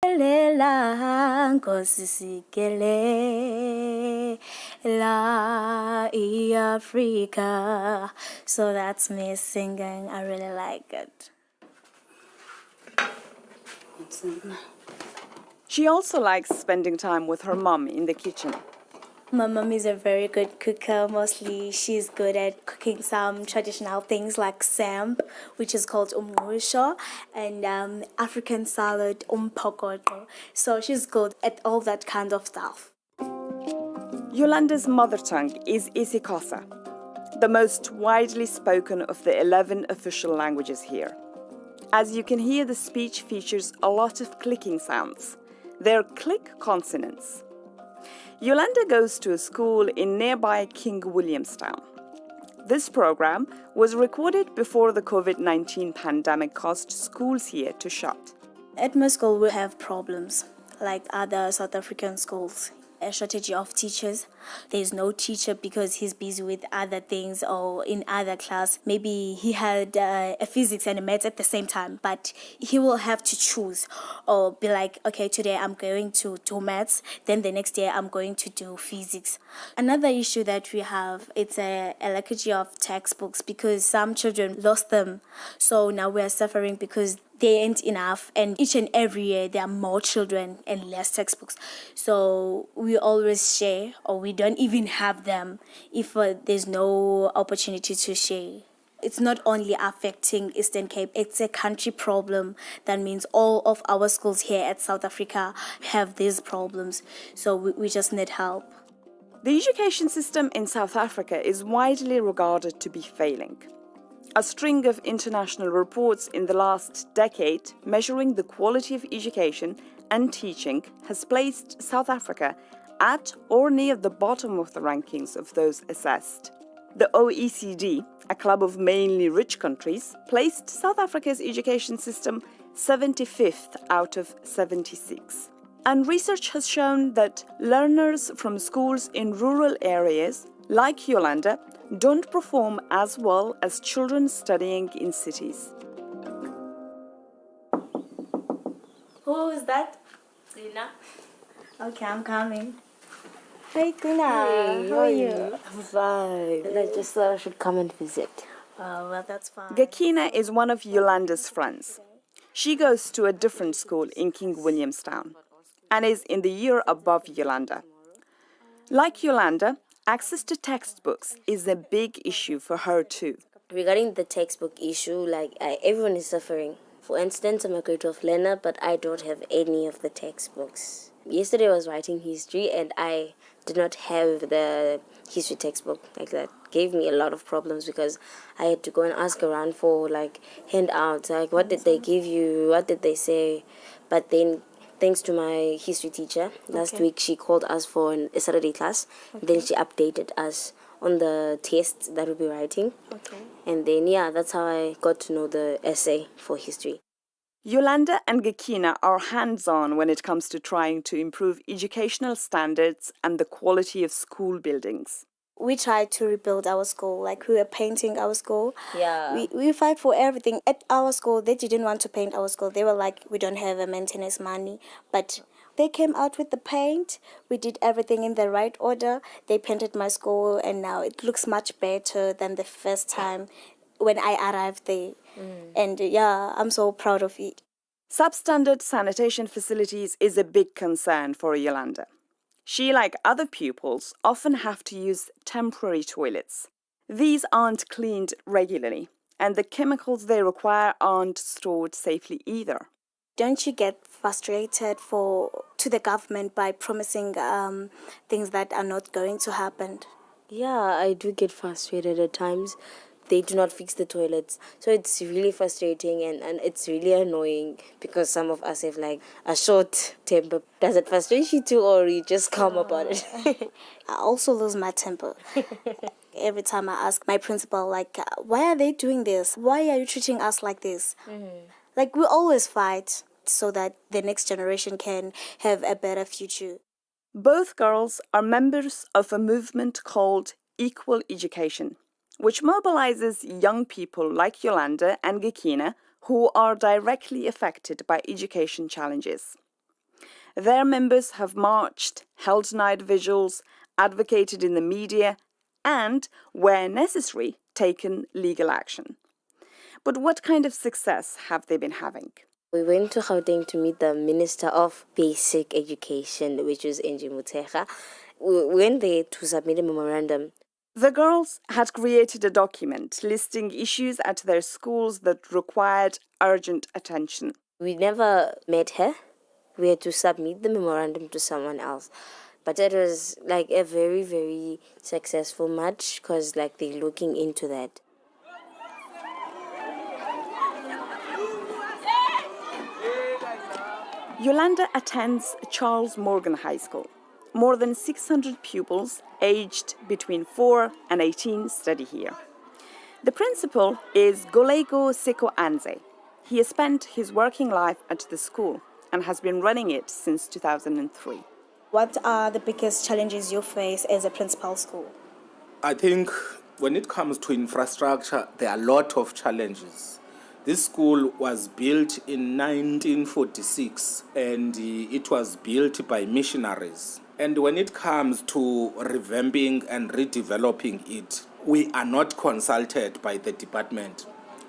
La Africa. So that's me singing. I really like it. She also likes spending time with her mum in the kitchen. My mom is a very good cooker. Mostly she's good at cooking some traditional things like samp, which is called umngqusho, and African salad, umphokoqo. So she's good at all that kind of stuff. Yolanda's mother tongue is isiXhosa, the most widely spoken of the 11 official languages here. As you can hear, the speech features a lot of clicking sounds. They're click consonants. Yolanda goes to a school in nearby King Williamstown. This program was recorded before the COVID-19 pandemic caused schools here to shut. At my school, we have problems like other South African schools. A shortage of teachers. There's no teacher because he's busy with other things or in other class. Maybe he had a physics and a maths at the same time, but he will have to choose or be like, okay, today I'm going to do maths, then the next day I'm going to do physics. Another issue that we have, it's a lackage of textbooks because some children lost them. So now we are suffering because they ain't enough, and each and every year there are more children and less textbooks. So we always share, or we don't even have them if there's no opportunity to share. It's not only affecting Eastern Cape, it's a country problem. That means all of our schools here at South Africa have these problems. So we just need help. The education system in South Africa is widely regarded to be failing. A string of international reports in the last decade measuring the quality of education and teaching has placed South Africa at or near the bottom of the rankings of those assessed. The OECD, a club of mainly rich countries, placed South Africa's education system 75th out of 76. And research has shown that learners from schools in rural areas, like Yolanda, don't perform as well as children studying in cities. Who is that? Tina. Okay, I'm coming. Hey Tina, Hey, how are you? I'm fine. And I just thought I should come and visit. Oh, well, that's fine. Gakina is one of Yolanda's friends. She goes to a different school in King Williamstown and is in the year above Yolanda. Like Yolanda, access to textbooks is a big issue for her too. Regarding the textbook issue, everyone is suffering. For instance, I'm a grade 12 learner, but I don't have any of the textbooks. Yesterday I was writing history and I did not have the history textbook. That gave me a lot of problems because I had to go and ask around for handouts. What did they give you? What did they say? But then thanks to my history teacher, last week she called us for a Saturday class. Then she updated us on the tests that we'll be writing. Okay. And then, that's how I got to know the essay for history. Yolanda and Gakina are hands-on when it comes to trying to improve educational standards and the quality of school buildings. We tried to rebuild our school, we were painting our school. Yeah. We fight for everything. At our school, they didn't want to paint our school. They were like, we don't have a maintenance money. But they came out with the paint. We did everything in the right order. They painted my school, and now it looks much better than the first time when I arrived there. And I'm so proud of it. Substandard sanitation facilities is a big concern for Yolanda. She, like other pupils, often have to use temporary toilets. These aren't cleaned regularly, and the chemicals they require aren't stored safely either. Don't you get frustrated to the government by promising things that are not going to happen? Yeah, I do get frustrated at times. They do not fix the toilets. So it's really frustrating and it's really annoying because some of us have a short temper. Does it frustrate you too, or you just calm about it? I also lose my temper. Every time I ask my principal, why are they doing this? Why are you treating us like this? We always fight so that the next generation can have a better future. Both girls are members of a movement called Equal Education, which mobilizes young people like Yolanda and Gakina who are directly affected by education challenges. Their members have marched, held night vigils, advocated in the media, and, where necessary, taken legal action. But what kind of success have they been having? We went to Gauteng to meet the Minister of Basic Education, which was Angie Muteja. We went there to submit a memorandum. The girls had created a document listing issues at their schools that required urgent attention. We never met her. We had to submit the memorandum to someone else. But it was like a very, very successful match because like they're looking into that. Yolanda attends Charles Morgan High School. More than 600 pupils aged between 4 and 18 study here. The principal is Golego Seko Anze. He has spent his working life at the school and has been running it since 2003. What are the biggest challenges you face as a principal school? I think when it comes to infrastructure, there are a lot of challenges. This school was built in 1946 and it was built by missionaries. And when it comes to revamping and redeveloping it, we are not consulted by the department.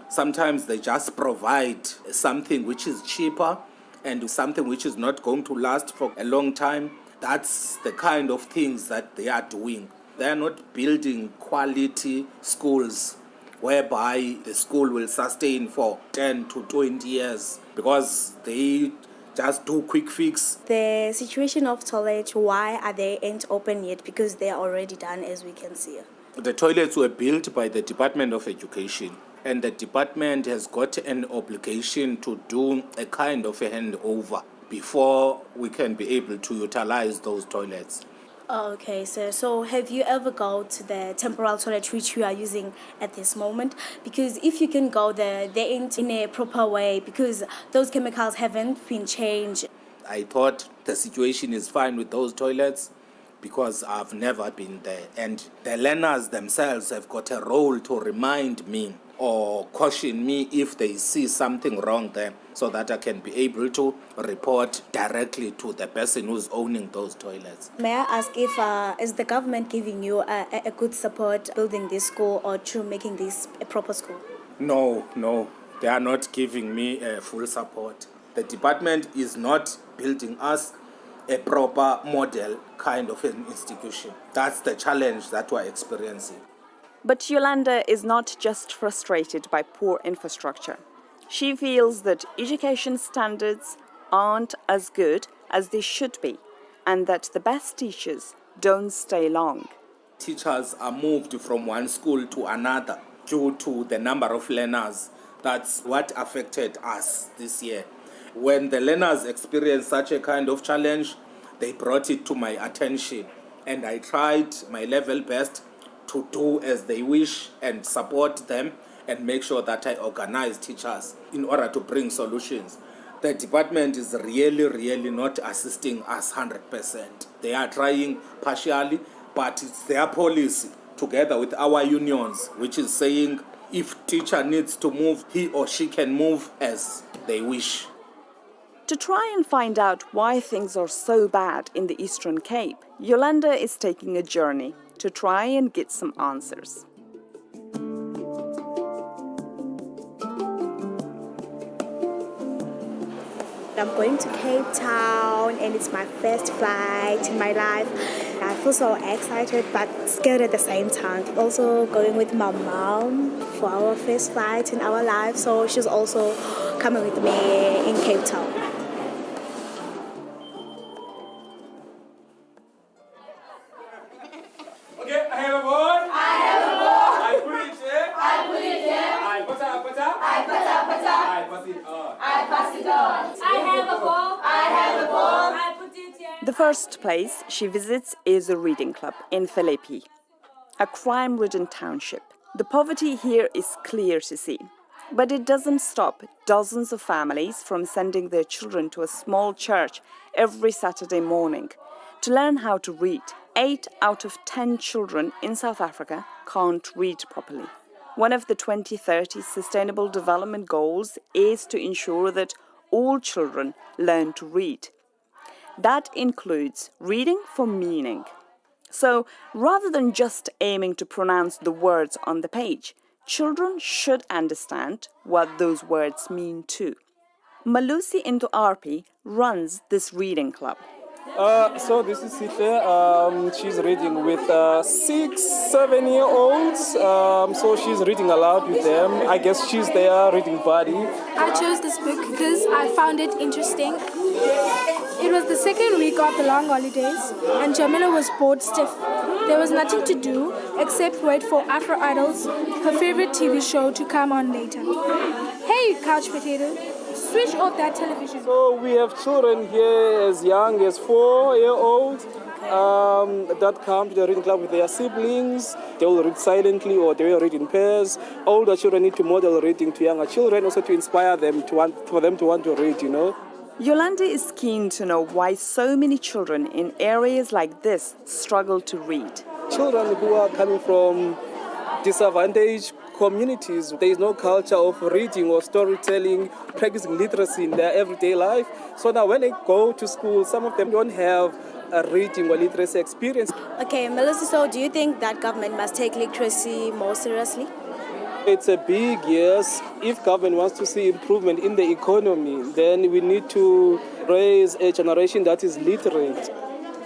Sometimes they just provide something which is cheaper and something which is not going to last for a long time. That's the kind of things that they are doing. They are not building quality schools whereby the school will sustain for 10 to 20 years because they just do quick fix. The situation of toilet, why are they ain't open yet? Because they are already done, as we can see. The toilets were built by the Department of Education, and the department has got an obligation to do a kind of a handover before we can be able to utilize those toilets. Okay, so have you ever go to the temporal toilet which you are using at this moment? Because if you can go there, they ain't in a proper way because those chemicals haven't been changed. I thought the situation is fine with those toilets because I've never been there. And the learners themselves have got a role to remind me or caution me if they see something wrong there so that I can be able to report directly to the person who's owning those toilets. May I ask if is the government giving you a good support building this school or through making this a proper school? No, they are not giving me full support. The department is not building us a proper model kind of an institution. That's the challenge that we're experiencing. But Yolanda is not just frustrated by poor infrastructure. She feels that education standards aren't as good as they should be, and that the best teachers don't stay long. Teachers are moved from one school to another due to the number of learners. That's what affected us this year. When the learners experienced such a kind of challenge, they brought it to my attention, and I tried my level best to do as they wish and support them and make sure that I organize teachers in order to bring solutions. The department is really not assisting us 100%. They are trying partially, but it's their policy together with our unions, which is saying if teacher needs to move, he or she can move as they wish. To try and find out why things are so bad in the Eastern Cape, Yolanda is taking a journey to try and get some answers. I'm going to Cape Town and it's my first flight in my life. I feel so excited but scared at the same time. Also going with my mom for our first flight in our life, so she's also coming with me in Cape Town. Okay, I have a ball. I have a ball. I put it there. I put it there. I put up. I pass it on. I pass it on. I have a ball. I have a ball. I put it here. The first place she visits is a reading club in Philippi, a crime-ridden township. The poverty here is clear to see, but it doesn't stop dozens of families from sending their children to a small church every Saturday morning to learn how to read. 8 out of 10 children in South Africa can't read properly. One of the 2030 Sustainable Development Goals is to ensure that all children learn to read. That includes reading for meaning. So, rather than just aiming to pronounce the words on the page, children should understand what those words mean too. Malusi Into Arpi runs this reading club. So this is Sitle. She's reading with 6, 7-year-olds. So she's reading aloud with them. I guess she's their reading buddy. I chose this book because I found it interesting. It was the second week of the long holidays and Jamila was bored stiff. There was nothing to do except wait for Afro Idols, her favorite TV show, to come on later. Hey, couch potato, switch off that television. So we have children here as young as 4-year-olds that come to the reading club with their siblings. They will read silently or they will read in pairs. Older children need to model reading to younger children, also to inspire them for them to want to read, you know. Yolanda is keen to know why so many children in areas like this struggle to read. Children who are coming from disadvantaged communities, there is no culture of reading or storytelling, practicing literacy in their everyday life. So now when they go to school, some of them don't have a reading or literacy experience. Okay, Melissa, so do you think that government must take literacy more seriously? It's a big yes. If government wants to see improvement in the economy, then we need to raise a generation that is literate.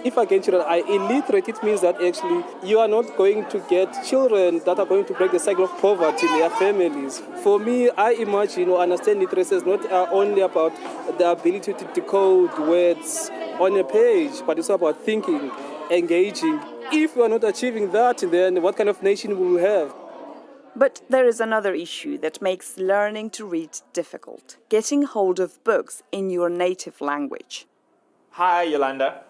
If again children are illiterate, it means that actually you are not going to get children that are going to break the cycle of poverty in their families. For me, I imagine or understand literacy is not only about the ability to decode words on a page, but it's about thinking, engaging. If we are not achieving that, then what kind of nation will we have? But there is another issue that makes learning to read difficult: getting hold of books in your native language. Hi, Yolanda.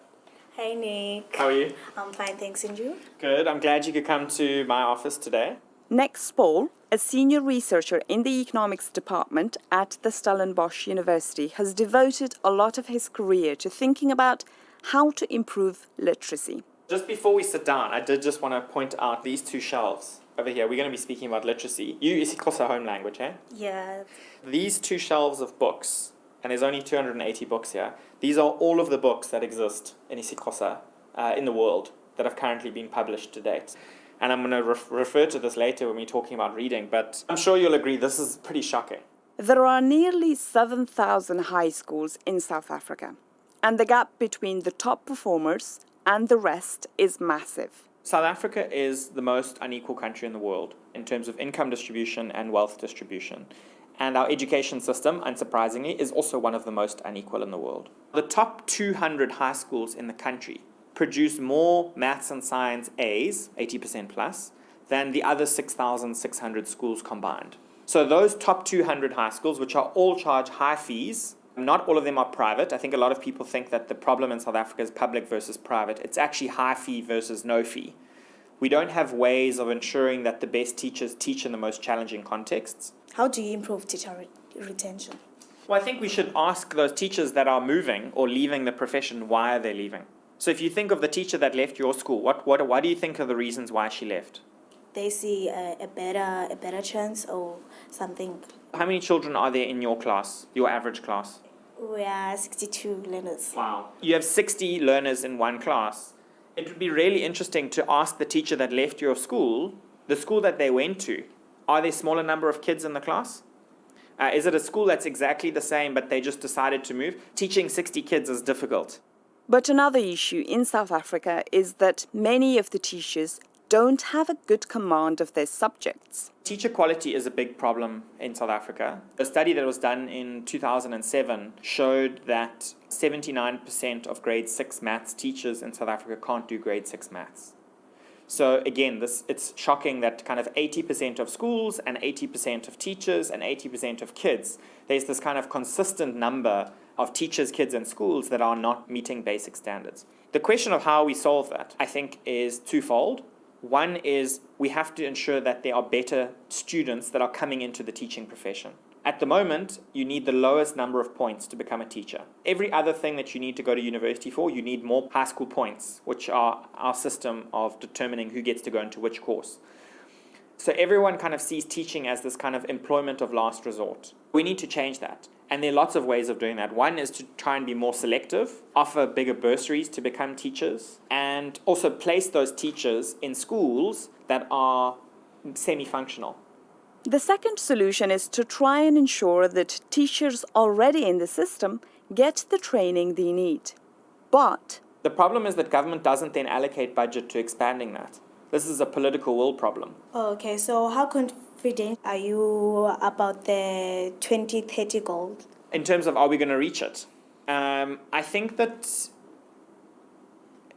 Hey, Nick. How are you? I'm fine, thanks, and you? Good. I'm glad you could come to my office today. Next Paul, a senior researcher in the economics department at the Stellenbosch University, has devoted a lot of his career to thinking about how to improve literacy. Just before we sit down, I did just want to point out these two shelves over here. We're going to be speaking about literacy. You isiXhosa home language, eh? Yeah. These two shelves of books, and there's only 280 books here. These are all of the books that exist in isiXhosa in the world that have currently been published to date. And I'm going to refer to this later when we're talking about reading, but I'm sure you'll agree this is pretty shocking. There are nearly 7,000 high schools in South Africa, and the gap between the top performers and the rest is massive. South Africa is the most unequal country in the world in terms of income distribution and wealth distribution. And our education system, unsurprisingly, is also one of the most unequal in the world. The top 200 high schools in the country produce more maths and science A's, 80% plus, than the other 6,600 schools combined. So those top 200 high schools, which are all charge high fees, not all of them are private. I think a lot of people think that the problem in South Africa is public versus private. It's actually high fee versus no fee. We don't have ways of ensuring that the best teachers teach in the most challenging contexts. How do you improve teacher retention? Well, I think we should ask those teachers that are moving or leaving the profession, why are they leaving? So if you think of the teacher that left your school, why do you think are the reasons why she left? They see a better chance or something. How many children are there in your class, your average class? We are 62 learners. Wow. You have 60 learners in one class. It would be really interesting to ask the teacher that left your school, the school that they went to, are there a smaller number of kids in the class? Is it a school that's exactly the same but they just decided to move? Teaching 60 kids is difficult. But another issue in South Africa is that many of the teachers don't have a good command of their subjects. Teacher quality is a big problem in South Africa. A study that was done in 2007 showed that 79% of grade 6 maths teachers in South Africa can't do grade 6 maths. So again, it's shocking that kind of 80% of schools and 80% of teachers and 80% of kids, there's this kind of consistent number of teachers, kids, and schools that are not meeting basic standards. The question of how we solve that, I think, is twofold. One is we have to ensure that there are better students that are coming into the teaching profession. At the moment, you need the lowest number of points to become a teacher. Every other thing that you need to go to university for, you need more high school points, which are our system of determining who gets to go into which course. So everyone kind of sees teaching as this kind of employment of last resort. We need to change that. And there are lots of ways of doing that. One is to try and be more selective, offer bigger bursaries to become teachers, and also place those teachers in schools that are semi-functional. The second solution is to try and ensure that teachers already in the system get the training they need. But the problem is that government doesn't then allocate budget to expanding that. This is a political will problem. Okay, so how confident are you about the 2030 goal? In terms of are we going to reach it? I think that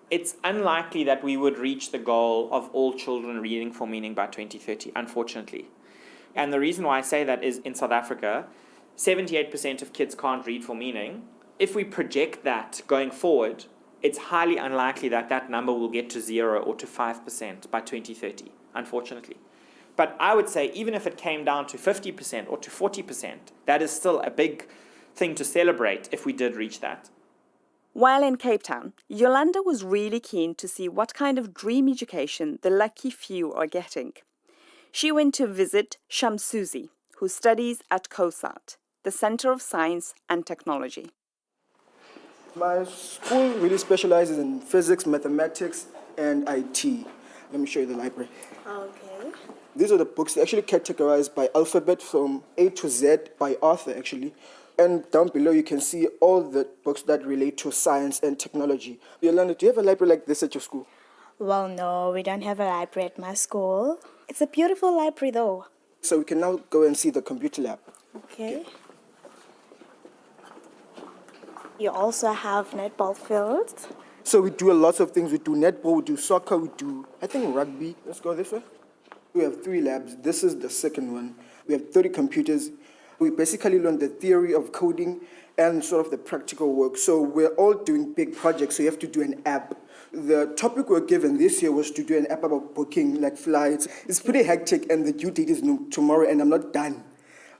it's unlikely that we would reach the goal of all children reading for meaning by 2030, unfortunately. And the reason why I say that is in South Africa, 78% of kids can't read for meaning. If we project that going forward, it's highly unlikely that that number will get to 0 or to 5% by 2030, unfortunately. But I would say even if it came down to 50% or to 40%, that is still a big thing to celebrate if we did reach that. while in Cape Town, Yolanda was really keen to see what kind of dream education the lucky few are getting. She went to visit Shamsuzi, who studies at COSAT, the Center of Science and Technology. My school really specializes in physics, mathematics, and IT. Let me show you the library. Okay. These are the books actually categorized by alphabet from A to Z by author, actually. And down below, you can see all the books that relate to science and technology. Yolanda, do you have a library like this at your school? Well, no, we don't have a library at my school. It's a beautiful library, though. So we can now go and see the computer lab. Okay. You also have netball fields. So we do a lot of things. We do netball, we do soccer, we do, I think, rugby. Let's go this way. We have 3 labs. This is the second one. We have 30 computers. We basically learn the theory of coding and sort of the practical work. So we're all doing big projects, so you have to do an app. The topic we're given this year was to do an app about booking, like flights. It's pretty hectic, and the due date is tomorrow, and I'm not done.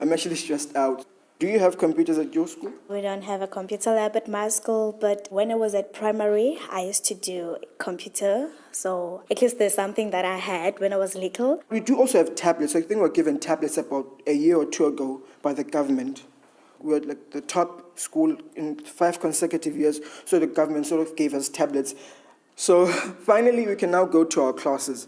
I'm actually stressed out. Do you have computers at your school? We don't have a computer lab at my school, but when I was at primary, I used to do computer. So at least there's something that I had when I was little. We do also have tablets. I think we were given tablets about a year or 2 ago by the government. We were like the top school in 5 consecutive years, so the government sort of gave us tablets. So finally, we can now go to our classes.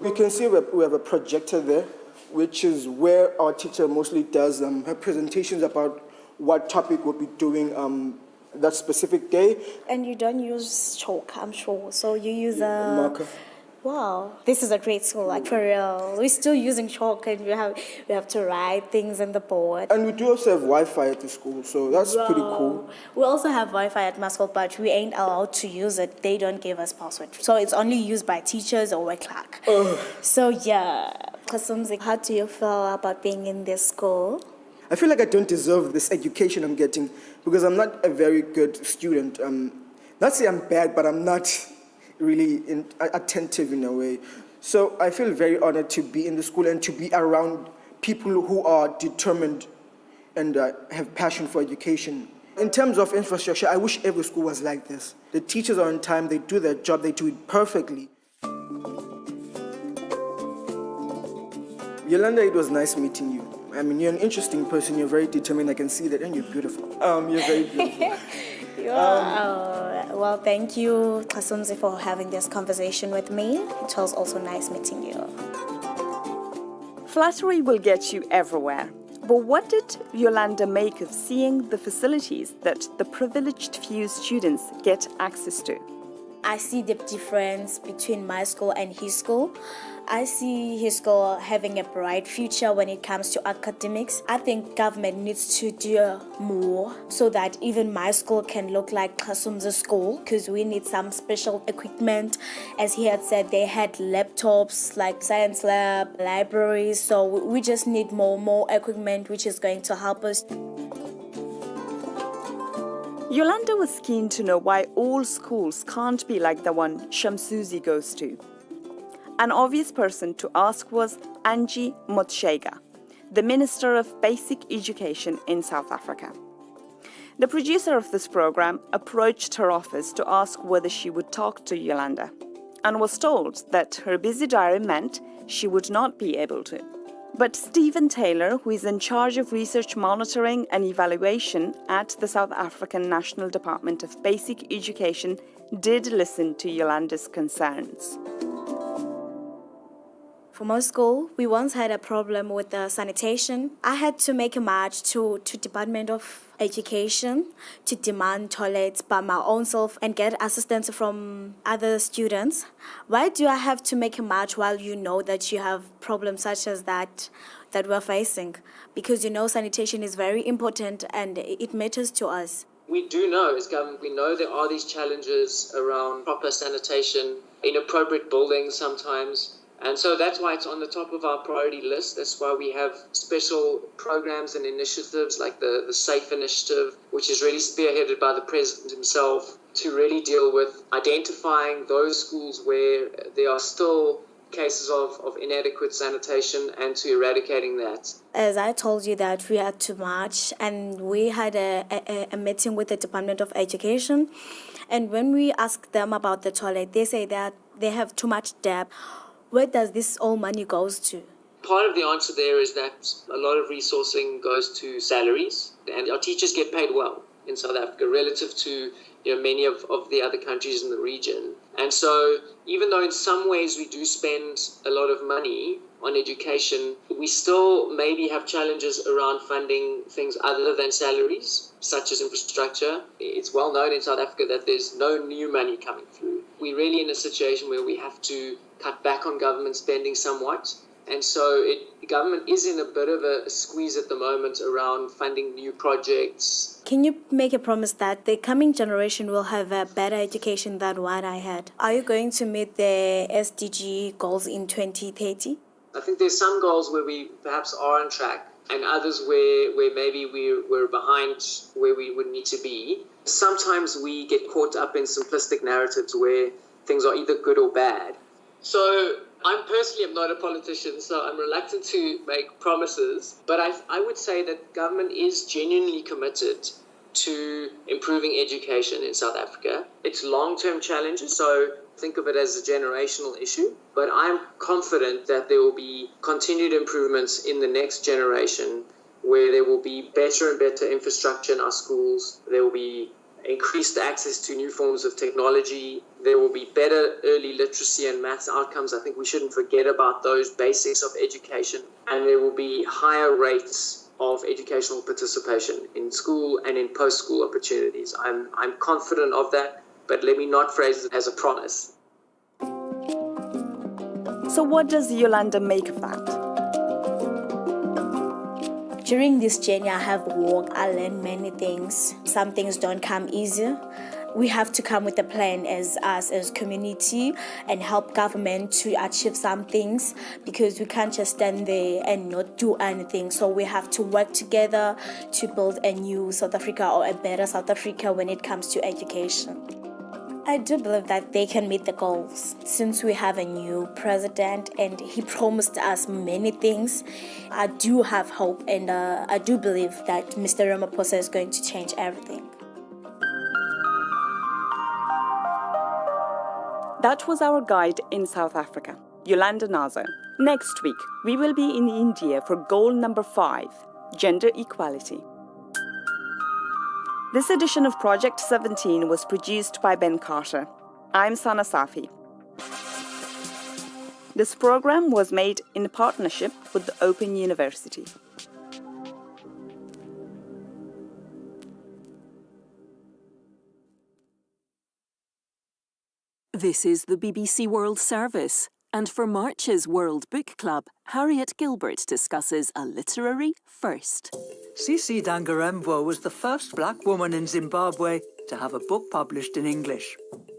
You can see we have a projector there, which is where our teacher mostly does her presentations about what topic we'll be doing that specific day. And you don't use chalk, I'm sure. So you use a marker. Wow, this is a great school, like for real. We're still using chalk, and we have to write things on the board. And we do also have Wi-Fi at the school, so that's pretty cool. We also have Wi-Fi at my school, but we ain't allowed to use it. They don't give us password. So it's only used by teachers or a clerk. So yeah, Kasumzi, how do you feel about being in this school? I feel like I don't deserve this education I'm getting because I'm not a very good student. Not say I'm bad, but I'm not really attentive in a way. So I feel very honored to be in the school and to be around people who are determined and have passion for education. In terms of infrastructure, I wish every school was like this. The teachers are on time, they do their job, they do it perfectly. Yolanda, it was nice meeting you. I mean, you're an interesting person, you're very determined, I can see that, and you're beautiful. You're very beautiful. Well, thank you, Kasumzi, for having this conversation with me. It was also nice meeting you. Flattery will get you everywhere. But what did Yolanda make of seeing the facilities that the privileged few students get access to? I see the difference between my school and his school. I see his school having a bright future when it comes to academics. I think government needs to do more so that even my school can look like Kasumzi's school, because we need some special equipment. As he had said, they had laptops like science lab, libraries, so we just need more equipment, which is going to help us. Yolanda was keen to know why all schools can't be like the one Shamsuzi goes to. An obvious person to ask was Angie Motshega, the Minister of Basic Education in South Africa. The producer of this program approached her office to ask whether she would talk to Yolanda and was told that her busy diary meant she would not be able to. But Stephen Taylor, who is in charge of research monitoring and evaluation at the South African National Department of Basic Education, did listen to Yolanda's concerns. For my school, we once had a problem with the sanitation. I had to make a march to Department of Education to demand toilets by my own self and get assistance from other students. Why do I have to make a march while you know that you have problems such as that we're facing? Because you know sanitation is very important and it matters to us. We do know as government, we know there are these challenges around proper sanitation, inappropriate buildings sometimes. And so that's why it's on the top of our priority list. That's why we have special programs and initiatives like the SAFE initiative, which is really spearheaded by the president himself to really deal with identifying those schools where there are still cases of inadequate sanitation and to eradicating that. As I told you that we had to march and we had a meeting with the Department of Education. And when we asked them about the toilet, they say that they have too much debt. Where does this all money goes to? Part of the answer there is that a lot of resourcing goes to salaries, and our teachers get paid well in South Africa relative to many of the other countries in the region. And so even though in some ways we do spend a lot of money on education, we still maybe have challenges around funding things other than salaries, such as infrastructure. It's well known in South Africa that there's no new money coming through. We're really in a situation where we have to cut back on government spending somewhat. And so the government is in a bit of a squeeze at the moment around funding new projects. Can you make a promise that the coming generation will have a better education than what I had? Are you going to meet the SDG goals in 2030? I think there's some goals where we perhaps are on track and others where maybe we're behind where we would need to be. Sometimes we get caught up in simplistic narratives where things are either good or bad. So I personally am not a politician, so I'm reluctant to make promises. But I would say that government is genuinely committed to improving education in South Africa. It's long-term challenges, so think of it as a generational issue. But I'm confident that there will be continued improvements in the next generation where there will be better and better infrastructure in our schools. There will be increased access to new forms of technology. There will be better early literacy and maths outcomes. I think we shouldn't forget about those basics of education. And there will be higher rates of educational participation in school and in post-school opportunities. I'm confident of that, but let me not phrase it as a promise. So what does Yolanda make of that? During this journey, I have walked, I learned many things. Some things don't come easy. We have to come with a plan as us, as community, and help government to achieve some things because we can't just stand there and not do anything. So we have to work together to build a new South Africa or a better South Africa when it comes to education. I do believe that they can meet the goals. Since we have a new president and he promised us many things, I do have hope and I do believe that Mr. Ramaphosa is going to change everything. That was our guide in South Africa, Yolanda Nazo. Next week, we will be in India for goal number 5, gender equality. This edition of Project 17 was produced by Ben Carter. I'm Sana Safi. This program was made in partnership with the Open University. This is the BBC World Service, and for March's World Book Club, Harriet Gilbert discusses a literary first. Cici Dangarembwa was the first black woman in Zimbabwe to have a book published in English.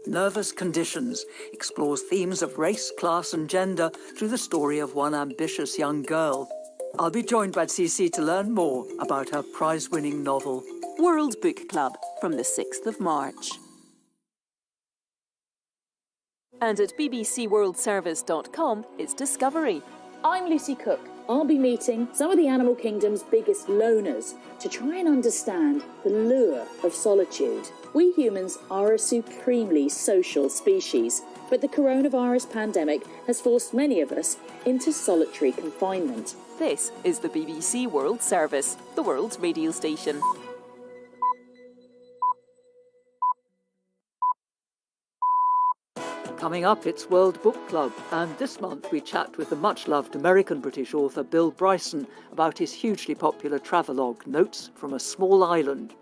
Nervous Conditions explores themes of race, class and gender through the story of one ambitious young girl. I'll be joined by Cici to learn more about her prize-winning novel. World Book Club from the 6th of March. And at bbcworldservice.com, it's Discovery. I'm Lucy Cook. I'll be meeting some of the animal kingdom's biggest loners to try and understand the lure of solitude. We humans are a supremely social species, but the coronavirus pandemic has forced many of us into solitary confinement. This is the BBC World Service, the world's radio station. Coming up, it's World Book Club, and this month we chat with the much-loved American-British author Bill Bryson about his hugely popular travelogue, Notes from a Small Island.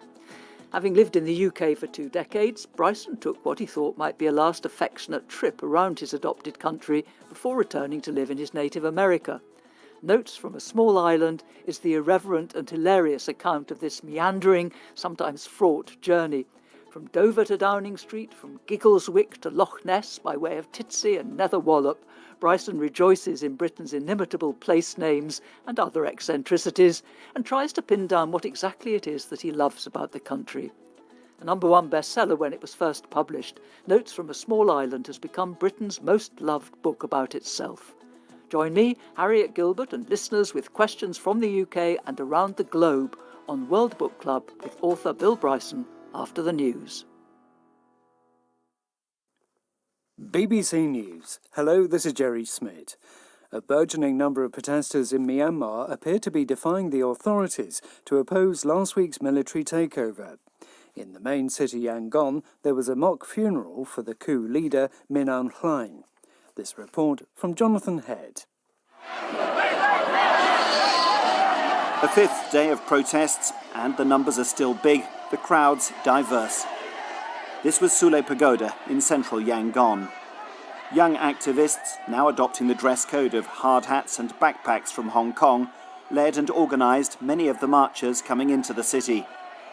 Having lived in the UK for 2 decades, Bryson took what he thought might be a last affectionate trip around his adopted country before returning to live in his native America. Notes from a Small Island is the irreverent and hilarious account of this meandering, sometimes fraught journey. From Dover to Downing Street, from Giggleswick to Loch Ness by way of Titsy and Netherwallop, Bryson rejoices in Britain's inimitable place names and other eccentricities and tries to pin down what exactly it is that he loves about the country. A #1 bestseller when it was first published, Notes from a Small Island has become Britain's most loved book about itself. Join me, Harriet Gilbert, and listeners with questions from the UK and around the globe on World Book Club with author Bill Bryson after the news. BBC News. Hello, this is Jerry Smith. A burgeoning number of protesters in Myanmar appear to be defying the authorities to oppose last week's military takeover. In the main city Yangon, there was a mock funeral for the coup leader Min Aung Hlaing. This report from Jonathan Head. A 5th day of protests, and the numbers are still big, the crowds diverse. This was Sule Pagoda in central Yangon. Young activists, now adopting the dress code of hard hats and backpacks from Hong Kong, led and organised many of the marchers coming into the city.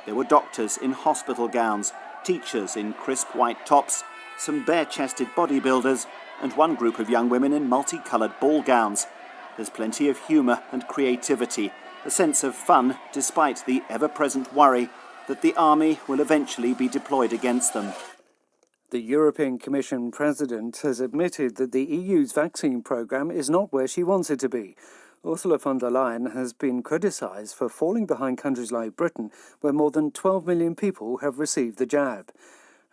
There were doctors in hospital gowns, teachers in crisp white tops, some bare-chested bodybuilders, and one group of young women in multicoloured ball gowns. There's plenty of humour and creativity, a sense of fun despite the ever-present worry that the army will eventually be deployed against them. The European Commission President has admitted that the EU's vaccine programme is not where she wants it to be. Ursula von der Leyen has been criticised for falling behind countries like Britain, where more than 12 million people have received the jab.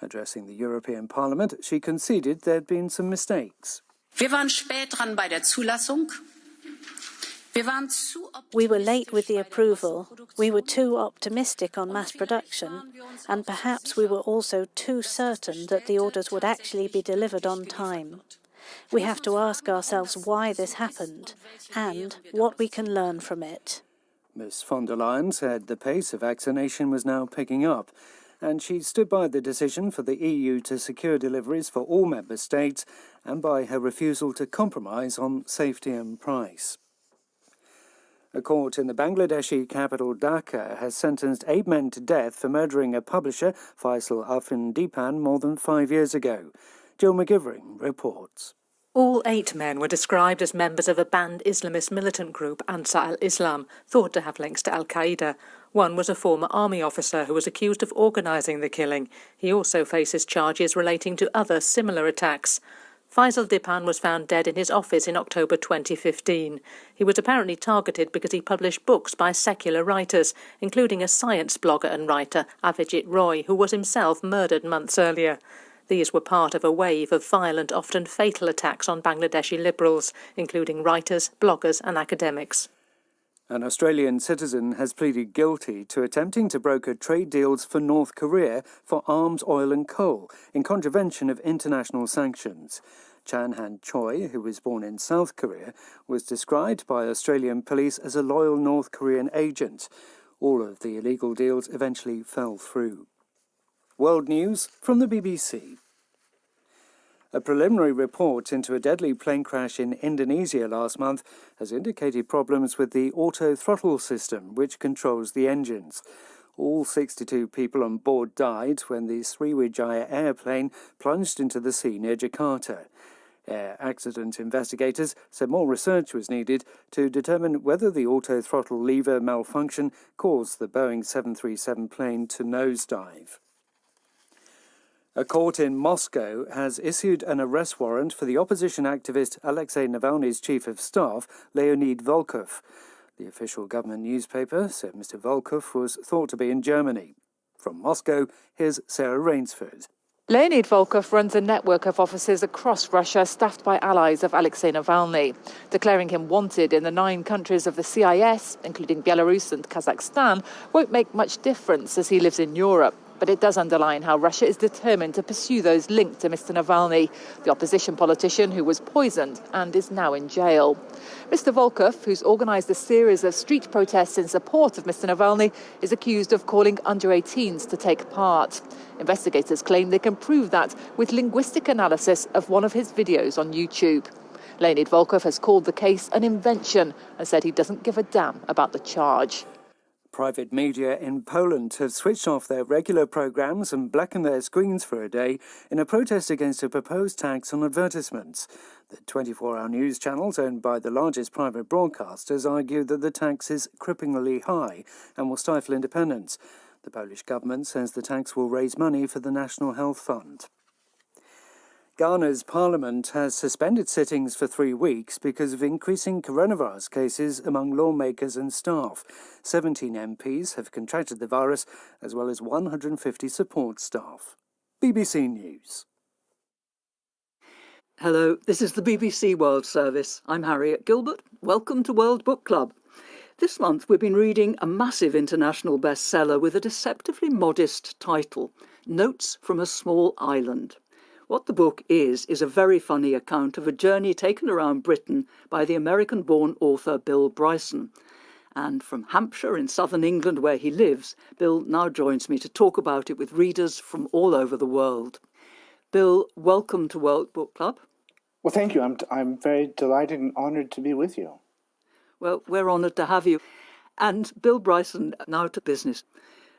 Addressing the European Parliament, she conceded there had been some mistakes. Wir waren spät dran bei der Zulassung. We were late with the approval, we were too optimistic on mass production, and perhaps we were also too certain that the orders would actually be delivered on time. We have to ask ourselves why this happened and what we can learn from it. Ms von der Leyen said the pace of vaccination was now picking up, and she stood by the decision for the EU to secure deliveries for all member states and by her refusal to compromise on safety and price. A court in the Bangladeshi capital Dhaka has sentenced 8 men to death for murdering a publisher, Faisal Afin-Dipan, more than 5 years ago. Jill McGivering reports. All 8 men were described as members of a banned Islamist militant group, Ansar al-Islam, thought to have links to al-Qaeda. One was a former army officer who was accused of organising the killing. He also faces charges relating to other similar attacks. Faisal Dipan was found dead in his office in October 2015. He was apparently targeted because he published books by secular writers, including a science blogger and writer, Avijit Roy, who was himself murdered months earlier. These were part of a wave of violent, often fatal attacks on Bangladeshi liberals, including writers, bloggers and academics. An Australian citizen has pleaded guilty to attempting to broker trade deals for North Korea for arms, oil and coal in contravention of international sanctions. Chan Han Choi, who was born in South Korea, was described by Australian police as a loyal North Korean agent. All of the illegal deals eventually fell through. World News from the BBC. A preliminary report into a deadly plane crash in Indonesia last month has indicated problems with the auto-throttle system, which controls the engines. All 62 people on board died when the Sriwijaya airplane plunged into the sea near Jakarta. Air accident investigators said more research was needed to determine whether the auto-throttle lever malfunction caused the Boeing 737 plane to nosedive. A court in Moscow has issued an arrest warrant for the opposition activist Alexei Navalny's chief of staff, Leonid Volkov. The official government newspaper said Mr. Volkov was thought to be in Germany. From Moscow, here's Sarah Rainsford. Leonid Volkov runs a network of offices across Russia staffed by allies of Alexei Navalny. Declaring him wanted in the 9 countries of the CIS, including Belarus and Kazakhstan, won't make much difference as he lives in Europe. But it does underline how Russia is determined to pursue those linked to Mr. Navalny, the opposition politician who was poisoned and is now in jail. Mr. Volkov, who's organised a series of street protests in support of Mr. Navalny, is accused of calling under-18s to take part. Investigators claim they can prove that with linguistic analysis of one of his videos on YouTube. Leonid Volkov has called the case an invention and said he doesn't give a damn about the charge. Private media in Poland have switched off their regular programmes and blackened their screens for a day in a protest against a proposed tax on advertisements. The 24-hour news channels owned by the largest private broadcasters argue that the tax is cripplingly high and will stifle independence. The Polish government says the tax will raise money for the National Health Fund. Ghana's parliament has suspended sittings for 3 weeks because of increasing coronavirus cases among lawmakers and staff. 17 MPs have contracted the virus, as well as 150 support staff. BBC News. Hello, this is the BBC World Service. I'm Harriet Gilbert. Welcome to World Book Club. This month we've been reading a massive international bestseller with a deceptively modest title, Notes from a Small Island. What the book is a very funny account of a journey taken around Britain by the American-born author Bill Bryson. And from Hampshire in southern England, where he lives, Bill now joins me to talk about it with readers from all over the world. Bill, welcome to World Book Club. Well, thank you. I'm very delighted and honoured to be with you. Well, we're honoured to have you. And Bill Bryson, now to business.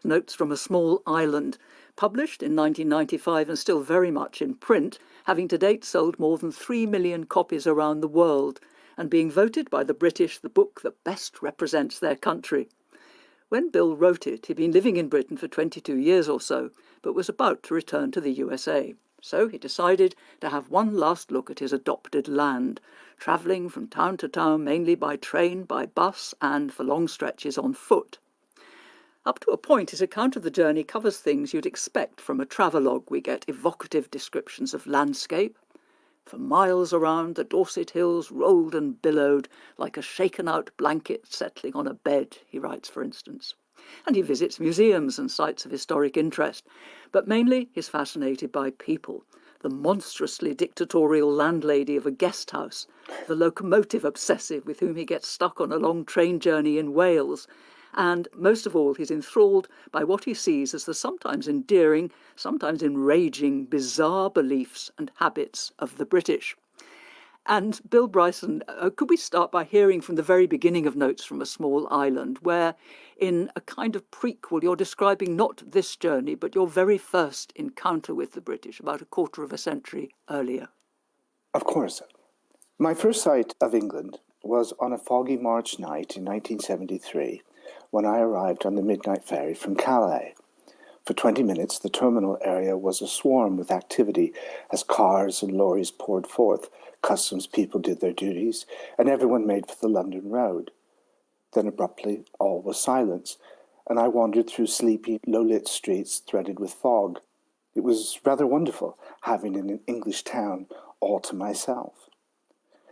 Notes from a Small Island, published in 1995 and still very much in print, having to date sold more than 3 million copies around the world, and being voted by the British the book that best represents their country. When Bill wrote it, he'd been living in Britain for 22 years or so, but was about to return to the USA. So he decided to have one last look at his adopted land, travelling from town to town mainly by train, by bus, and for long stretches on foot. Up to a point, his account of the journey covers things you'd expect from a travelogue. We get evocative descriptions of landscape. For miles around, the Dorset hills rolled and billowed like a shaken-out blanket settling on a bed, he writes, for instance. And he visits museums and sites of historic interest. But mainly he's fascinated by people. The monstrously dictatorial landlady of a guest house, the locomotive obsessive with whom he gets stuck on a long train journey in Wales, and, most of all, he's enthralled by what he sees as the sometimes endearing, sometimes enraging, bizarre beliefs and habits of the British. And, Bill Bryson, could we start by hearing from the very beginning of Notes from a Small Island, where, in a kind of prequel, you're describing not this journey, but your very first encounter with the British about a quarter of a century earlier? Of course. My first sight of England was on a foggy March night in 1973, when I arrived on the midnight ferry from Calais. For 20 minutes, the terminal area was aswarm with activity as cars and lorries poured forth, customs people did their duties, and everyone made for the London road. Then abruptly, all was silence, and I wandered through sleepy, low-lit streets threaded with fog. It was rather wonderful, having an English town all to myself.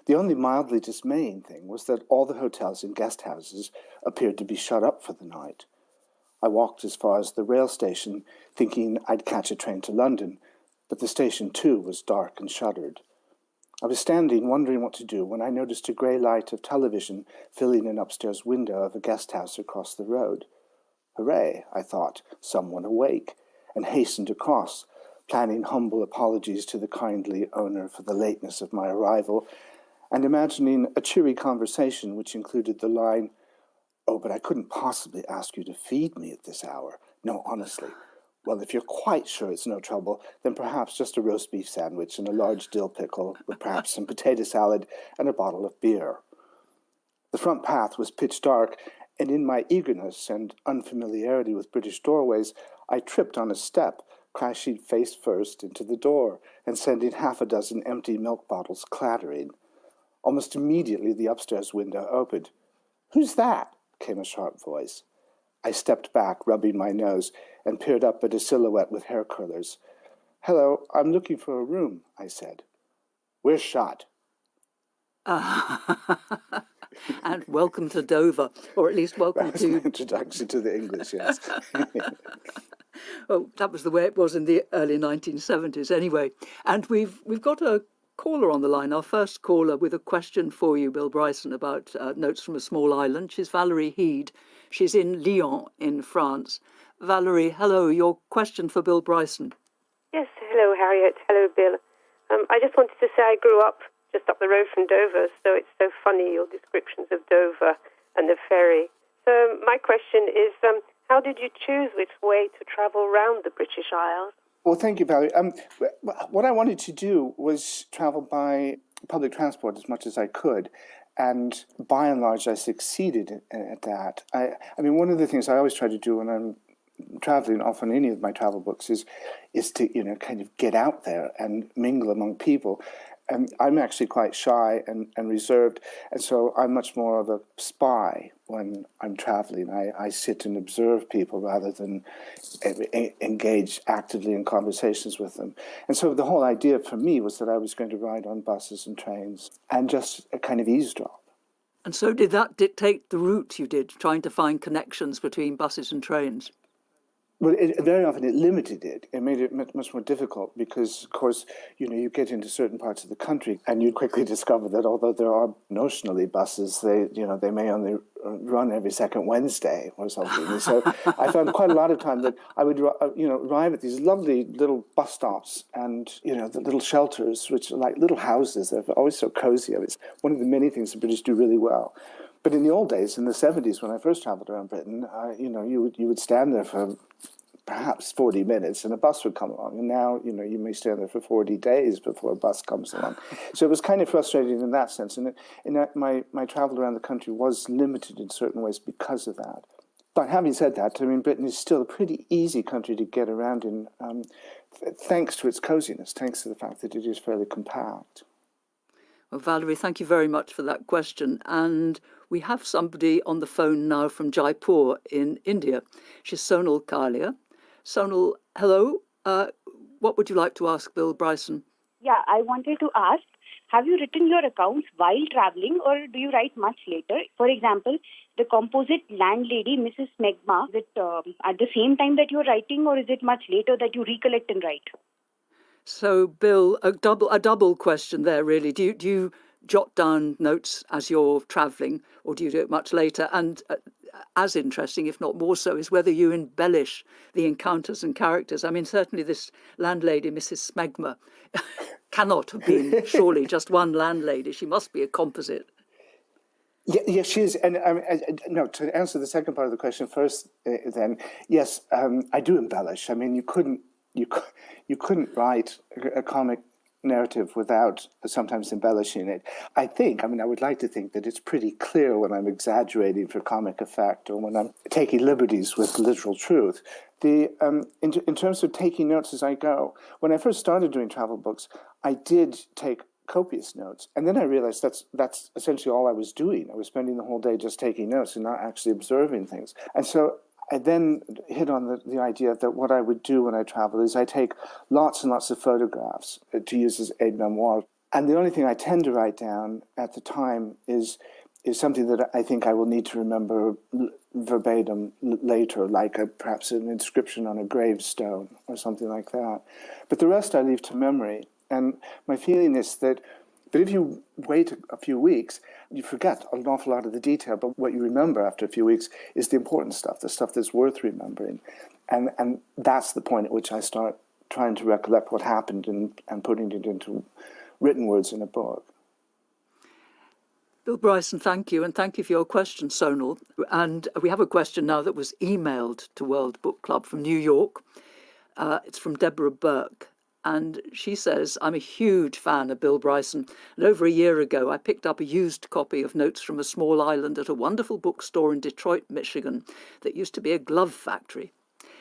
The only mildly dismaying thing was that all the hotels and guest houses appeared to be shut up for the night. I walked as far as the rail station, thinking I'd catch a train to London, but the station too was dark and shuttered. I was standing wondering what to do when I noticed a grey light of television filling an upstairs window of a guest house across the road. Hooray, I thought, someone awake, and hastened across, planning humble apologies to the kindly owner for the lateness of my arrival, and imagining a cheery conversation which included the line, "Oh, but I couldn't possibly ask you to feed me at this hour. No, honestly. Well, if you're quite sure it's no trouble, then perhaps just a roast beef sandwich and a large dill pickle, with perhaps some potato salad and a bottle of beer." The front path was pitch dark, and in my eagerness and unfamiliarity with British doorways, I tripped on a step, crashing face first into the door and sending half a dozen empty milk bottles clattering. Almost immediately, the upstairs window opened. "Who's that?" came a sharp voice. I stepped back, rubbing my nose, and peered up at a silhouette with hair curlers. "Hello, I'm looking for a room," I said. "We're shot." And welcome to Dover, or at least welcome That was my to... introduction to the English, yes. Oh, that was the way it was in the early 1970s anyway. And we've got a caller on the line, our first caller, with a question for you, Bill Bryson, about Notes from a Small Island. She's Valerie Heed. She's in Lyon in France. Valerie, hello, your question for Bill Bryson. Yes, hello, Harriet. Hello, Bill. I just wanted to say I grew up just up the road from Dover, so it's so funny, your descriptions of Dover and the ferry. So my question is, how did you choose which way to travel around the British Isles? Well, thank you, Valerie. What I wanted to do was travel by public transport as much as I could, and by and large, I succeeded at that. I mean, one of the things I always try to do when I'm traveling, often any of my travel books, is to kind of get out there and mingle among people. And I'm actually quite shy and reserved, and so I'm much more of a spy when I'm traveling. I sit and observe people rather than engage actively in conversations with them. And so the whole idea for me was that I was going to ride on buses and trains and just kind of eavesdrop. And so did that dictate the route you did, trying to find connections between buses and trains? Well, very often it limited it. It made it much more difficult because, of course, you get into certain parts of the country and you quickly discover that although there are notionally buses, they may only run every second Wednesday or something. And so I found quite a lot of time that I would, arrive at these lovely little bus stops and, the little shelters, which are like little houses. They're always so cozy. It's one of the many things the British do really well. But in the old days, in the 70s, when I first traveled around Britain, you would stand there for perhaps 40 minutes and a bus would come along. And now, you may stand there for 40 days before a bus comes along. So it was kind of frustrating in that sense. And my travel around the country was limited in certain ways because of that. But having said that, I mean, Britain is still a pretty easy country to get around in, thanks to its coziness, thanks to the fact that it is fairly compact. Well, Valerie, thank you very much for that question. And we have somebody on the phone now from Jaipur in India. She's Sonal Kalia. Sonal, hello. What would you like to ask Bill Bryson? Yeah, I wanted to ask, have you written your accounts while traveling or do you write much later? For example, the composite landlady, Mrs. Smegma, is it at the same time that you're writing or is it much later that you recollect and write? So, Bill, a double question there, really. Do you jot down notes as you're travelling, or do you do it much later? And as interesting, if not more so, is whether you embellish the encounters and characters. I mean, certainly this landlady, Mrs. Smegma, cannot have been surely just one landlady. She must be a composite. Yeah, she is. And no, to answer the second part of the question first, then, yes, I do embellish. I mean, you couldn't write a comic narrative without sometimes embellishing it. I would like to think that it's pretty clear when I'm exaggerating for comic effect or when I'm taking liberties with literal truth. In terms of taking notes as I go, when I first started doing travel books, I did take copious notes. And then I realized that's essentially all I was doing. I was spending the whole day just taking notes and not actually observing things. And so I then hit on the idea that what I would do when I travel is I take lots and lots of photographs to use as aide-memoire. And the only thing I tend to write down at the time is something that I think I will need to remember verbatim later, like perhaps an inscription on a gravestone or something like that. But the rest I leave to memory. And my feeling is that if you wait a few weeks, you forget an awful lot of the detail, but what you remember after a few weeks is the important stuff, the stuff that's worth remembering. And that's the point at which I start trying to recollect what happened and putting it into written words in a book. Bill Bryson, thank you, and thank you for your question, Sonal. And we have a question now that was emailed to World Book Club from New York. It's from Deborah Burke. And she says, I'm a huge fan of Bill Bryson. And over a year ago, I picked up a used copy of Notes from a Small Island at a wonderful bookstore in Detroit, Michigan, that used to be a glove factory.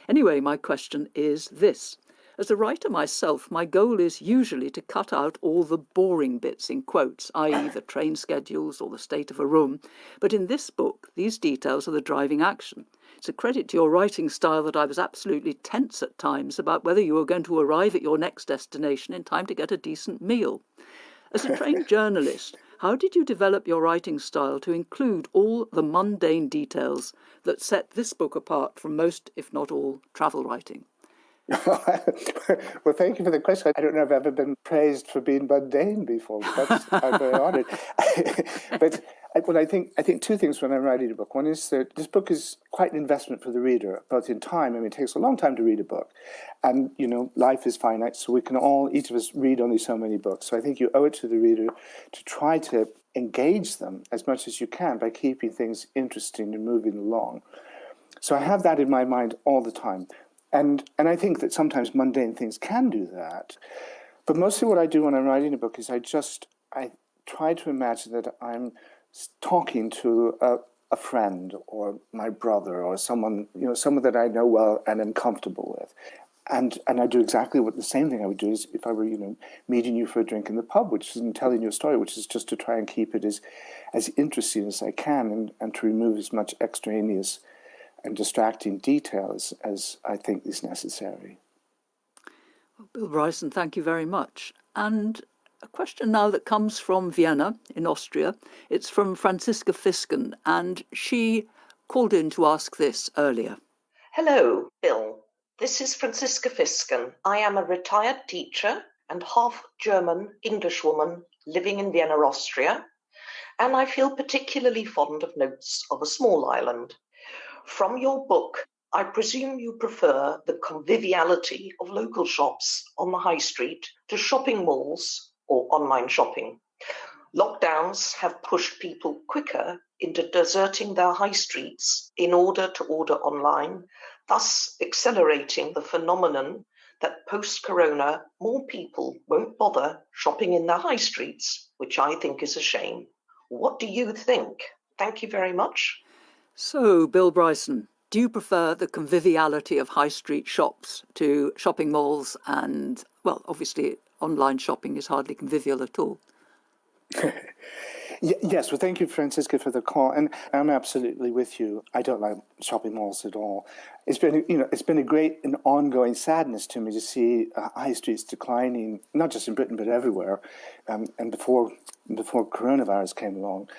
Anyway, my question is this. As a writer myself, my goal is usually to cut out all the boring bits in quotes, i.e. the train schedules or the state of a room. But in this book, These details are the driving action. It's a credit to your writing style that I was absolutely tense at times about whether you were going to arrive at your next destination in time to get a decent meal. As a trained journalist, how did you develop your writing style to include all the mundane details that set this book apart from most, if not all, travel writing? Well, thank you for the question. I don't know if I've ever been praised for being mundane before. I'm very honoured. But I think two things when I'm writing a book. One is that this book is quite an investment for the reader, both in time. I mean, it takes a long time to read a book. And, life is finite, so we can each of us read only so many books. So I think you owe it to the reader to try to engage them as much as you can by keeping things interesting and moving along. So I have that in my mind all the time. And I think that sometimes mundane things can do that. But mostly what I do when I'm writing a book is I try to imagine that I'm talking to a friend or my brother or someone that I know well and am comfortable with. And I do exactly the same thing I would do as if I were, meeting you for a drink in the pub, which isn't telling you a story, which is just to try and keep it as interesting as I can and to remove as much extraneous and distracting details as I think is necessary. Well, Bill Bryson, thank you very much. And a question now that comes from Vienna in Austria. It's from Franziska Fisken, and she called in to ask this earlier. Hello, Bill. This is Franziska Fisken. I am a retired teacher and half German Englishwoman living in Vienna, Austria, and I feel particularly fond of Notes of a Small Island. From your book, I presume you prefer the conviviality of local shops on the high street to shopping malls or online shopping. Lockdowns have pushed people quicker into deserting their high streets in order to order online, thus accelerating the phenomenon that post-corona more people won't bother shopping in their high streets, which I think is a shame. What do you think? Thank you very much. So, Bill Bryson, do you prefer the conviviality of high street shops to shopping malls and, well, obviously online shopping is hardly convivial at all? Yes, well, thank you, Franziska, for the call, and I'm absolutely with you. I don't like shopping malls at all. It's been a great and ongoing sadness to me to see high streets declining, not just in Britain but everywhere. And before coronavirus came along,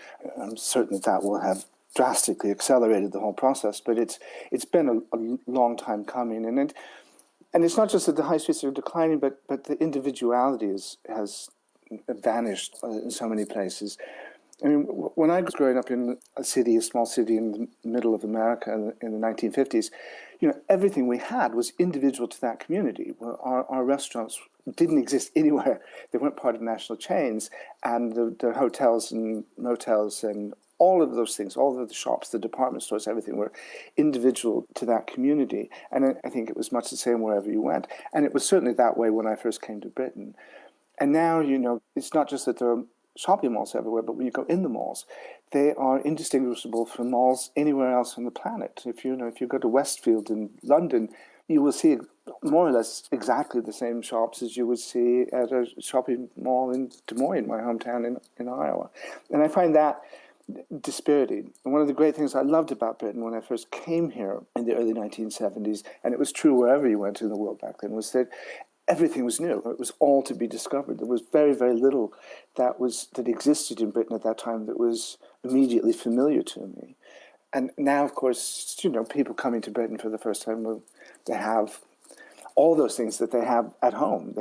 I'm certain that will have drastically accelerated the whole process. But it's been a long time coming, and it's not just that the high streets are declining, but the individuality has vanished in so many places. I mean, when I was growing up in a small city in the middle of America in the 1950s, everything we had was individual to that community. Our restaurants didn't exist anywhere. They weren't part of national chains, and the hotels and motels and all of those things, all of the shops, the department stores, everything were individual to that community. And I think it was much the same wherever you went. And it was certainly that way when I first came to Britain. And now, it's not just that there are shopping malls everywhere, but when you go in the malls, they are indistinguishable from malls anywhere else on the planet. If you go to Westfield in London, you will see more or less exactly the same shops as you would see at a shopping mall in Des Moines, my hometown in Iowa. And I find that dispiriting. And one of the great things I loved about Britain when I first came here in the early 1970s, and it was true wherever you went in the world back then, was that everything was new. It was all to be discovered. There was very, very little that existed in Britain at that time that was immediately familiar to me. And now, of course, people coming to Britain for the first time, they have all those things that they have at home.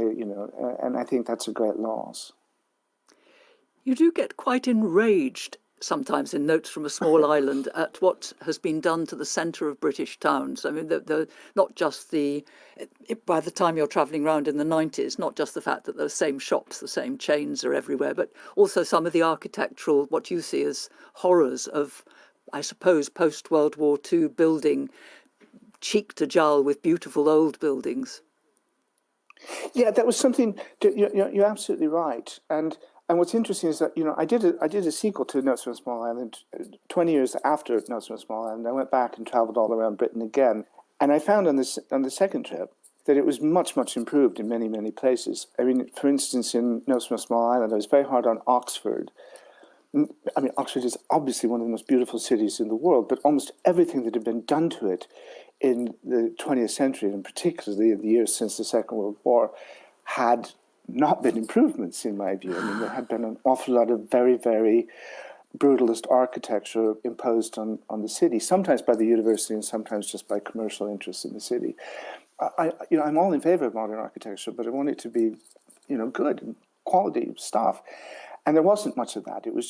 And I think that's a great loss. You do get quite enraged sometimes in Notes from a Small Island at what has been done to the centre of British towns. I mean, not just by the time you're travelling around in the 90s, not just the fact that the same shops, the same chains are everywhere, but also some of the architectural, what you see as horrors of, I suppose, post-World War II building cheek to jowl with beautiful old buildings. Yeah, that was something, you're absolutely right. And what's interesting is that, I did a sequel to Notes from a Small Island 20 years after Notes from a Small Island. I went back and traveled all around Britain again. And I found on the second trip that it was much, much improved in many, many places. I mean, for instance, in Notes from a Small Island, I was very hard on Oxford I mean, Oxford is obviously one of the most beautiful cities in the world, but almost everything that had been done to it in the 20th century, and particularly in the years since the Second World War, had not been improvements, in my view. I mean, there had been an awful lot of very, very brutalist architecture imposed on the city, sometimes by the university and sometimes just by commercial interests in the city. I'm all in favor of modern architecture, but I want it to be, good and quality stuff. And there wasn't much of that. It was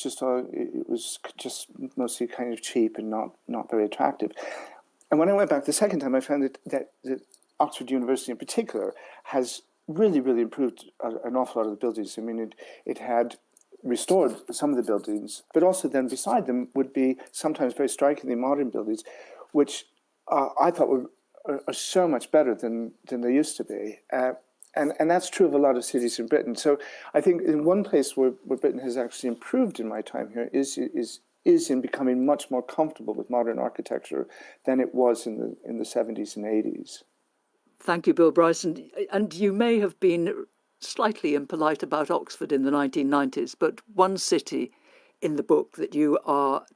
just mostly kind of cheap and not very attractive. And when I went back the second time, I found that Oxford University in particular has really, really improved an awful lot of the buildings. I mean, it had restored some of the buildings, but also then beside them would be sometimes very strikingly modern buildings, which I thought are so much better than they used to be. And that's true of a lot of cities in Britain. So I think in one place where Britain has actually improved in my time here is in becoming much more comfortable with modern architecture than it was in the 70s and 80s. Thank you, Bill Bryson. And you may have been slightly impolite about Oxford in the 1990s, but one city in the book that you are,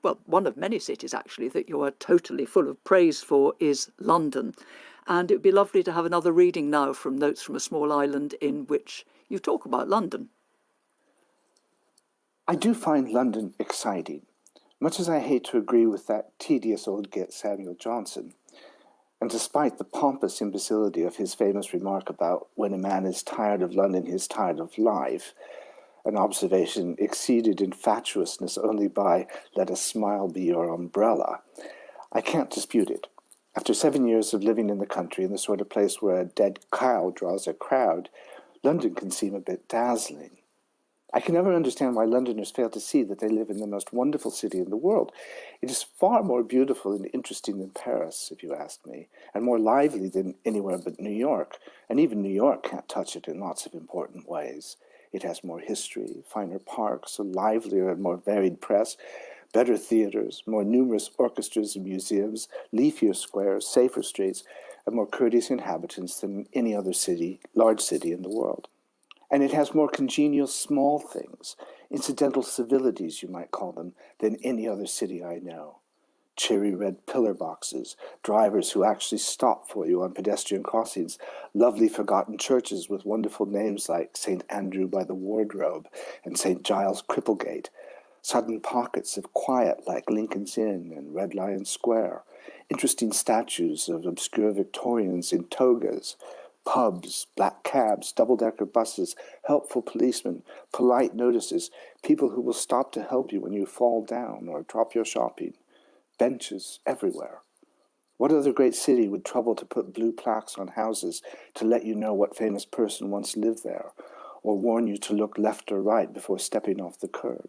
well, one of many cities actually, that you are totally full of praise for is London. And it would be lovely to have another reading now from Notes from a Small Island in which you talk about London. I do find London exciting, much as I hate to agree with that tedious old git Samuel Johnson. And despite the pompous imbecility of his famous remark about when a man is tired of London, he is tired of life, an observation exceeded in fatuousness only by "let a smile be your umbrella," I can't dispute it. After 7 years of living in the country, in the sort of place where a dead cow draws a crowd, London can seem a bit dazzling. I can never understand why Londoners fail to see that they live in the most wonderful city in the world. It is far more beautiful and interesting than Paris, if you ask me, and more lively than anywhere but New York. And even New York can't touch it in lots of important ways. It has more history, finer parks, a livelier and more varied press, better theaters, more numerous orchestras and museums, leafier squares, safer streets, and more courteous inhabitants than any other large city in the world. And it has more congenial small things, incidental civilities, you might call them, than any other city I know. Cherry red pillar boxes, drivers who actually stop for you on pedestrian crossings, lovely forgotten churches with wonderful names like St. Andrew by the Wardrobe and St. Giles Cripplegate, sudden pockets of quiet like Lincoln's Inn and Red Lion Square, interesting statues of obscure Victorians in togas, pubs, black cabs, double-decker buses, helpful policemen, polite notices, people who will stop to help you when you fall down or drop your shopping, benches everywhere. What other great city would trouble to put blue plaques on houses to let you know what famous person once lived there, or warn you to look left or right before stepping off the curb?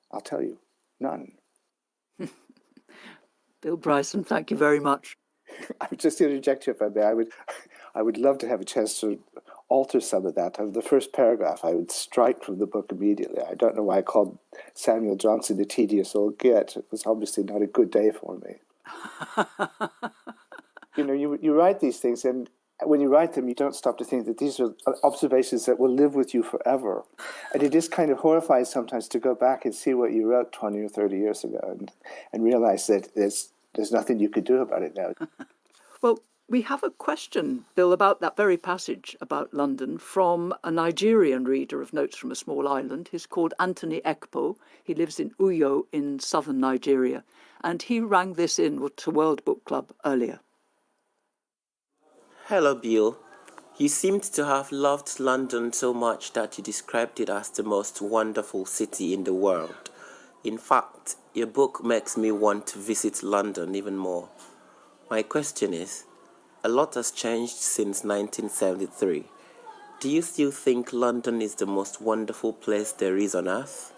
I'll tell you, none. Bill Bryson, thank you very much. I would just interject here if I may. I would love to have a chance to alter some of that. The first paragraph I would strike from the book immediately. I don't know why I called Samuel Johnson the tedious old git. It was obviously not a good day for me. You write these things, and when you write them, you don't stop to think that these are observations that will live with you forever. And it is kind of horrifying sometimes to go back and see what you wrote 20 or 30 years ago and realize that there's nothing you could do about it now. Well, we have a question, Bill, about that very passage about London from a Nigerian reader of Notes from a Small Island. He's called Anthony Ekpo. He lives in Uyo in southern Nigeria. And he rang this in to World Book Club earlier. Hello, Bill. You seemed to have loved London so much that you described it as the most wonderful city in the world. In fact, your book makes me want to visit London even more. My question is, a lot has changed since 1973. Do you still think London is the most wonderful place there is on earth?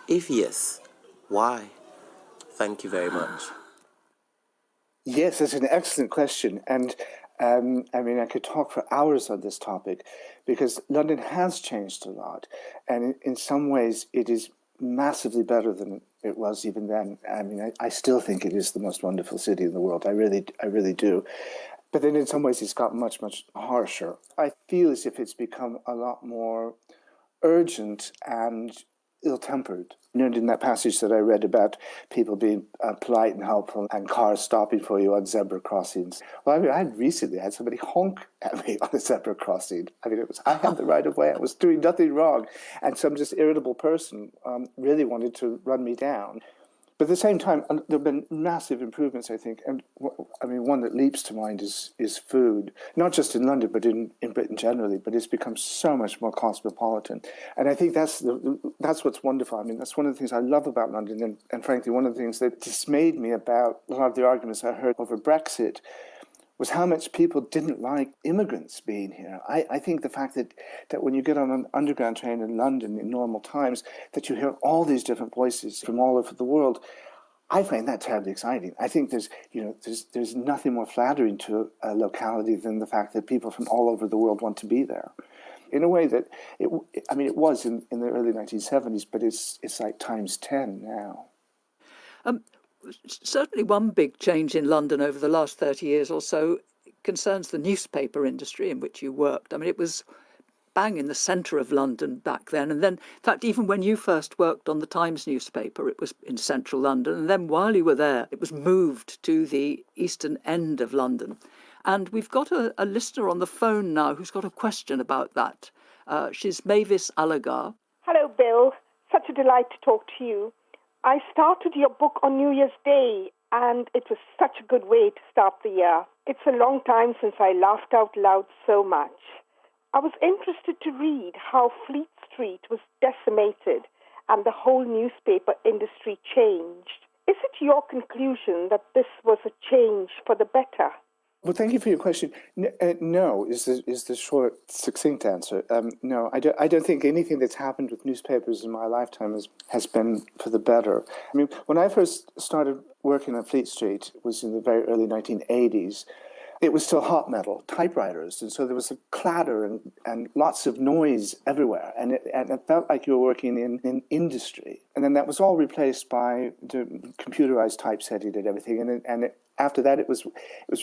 If yes, why? Thank you very much. Yes, that's an excellent question. And I could talk for hours on this topic because London has changed a lot. And in some ways, it is massively better than it was even then. I still think it is the most wonderful city in the world. I really do. But then in some ways, it's got much, much harsher. I feel as if it's become a lot more urgent and ill-tempered. You know, in that passage that I read about people being polite and helpful and cars stopping for you on zebra crossings. Well, I mean, I recently had somebody honk at me on a zebra crossing. I mean, I had the right of way. I was doing nothing wrong. And some just irritable person really wanted to run me down. But at the same time, there have been massive improvements, I think. And I mean, one that leaps to mind is food, not just in London, but in Britain generally. But it's become so much more cosmopolitan. And I think that's what's wonderful. I mean, that's one of the things I love about London. And frankly, one of the things that dismayed me about a lot of the arguments I heard over Brexit was how much people didn't like immigrants being here. I think the fact that when you get on an underground train in London in normal times, that you hear all these different voices from all over the world, I find that terribly exciting. I think there's nothing more flattering to a locality than the fact that people from all over the world want to be there. In a way that, it was in the early 1970s, but it's like times 10 now. Certainly one big change in London over the last 30 years or so concerns the newspaper industry in which you worked. I mean, it was bang in the centre of London back then. And then, in fact, even when you first worked on the Times newspaper, it was in central London. And then while you were there, it was moved to the eastern end of London. And we've got a listener on the phone now who's got a question about that. She's Mavis Alagar. Hello, Bill. Such a delight to talk to you. I started your book on New Year's Day, and it was such a good way to start the year. It's a long time since I laughed out loud so much. I was interested to read how Fleet Street was decimated and the whole newspaper industry changed. Is it your conclusion that this was a change for the better? Well, thank you for your question. No, is the short, succinct answer. No, I don't think anything that's happened with newspapers in my lifetime has been for the better. I mean, when I first started working on Fleet Street, it was in the very early 1980s, it was still hot metal, typewriters, and so there was a clatter and lots of noise everywhere, and it felt like you were working in industry. And then that was all replaced by the computerized typesetting and everything, and after that, it was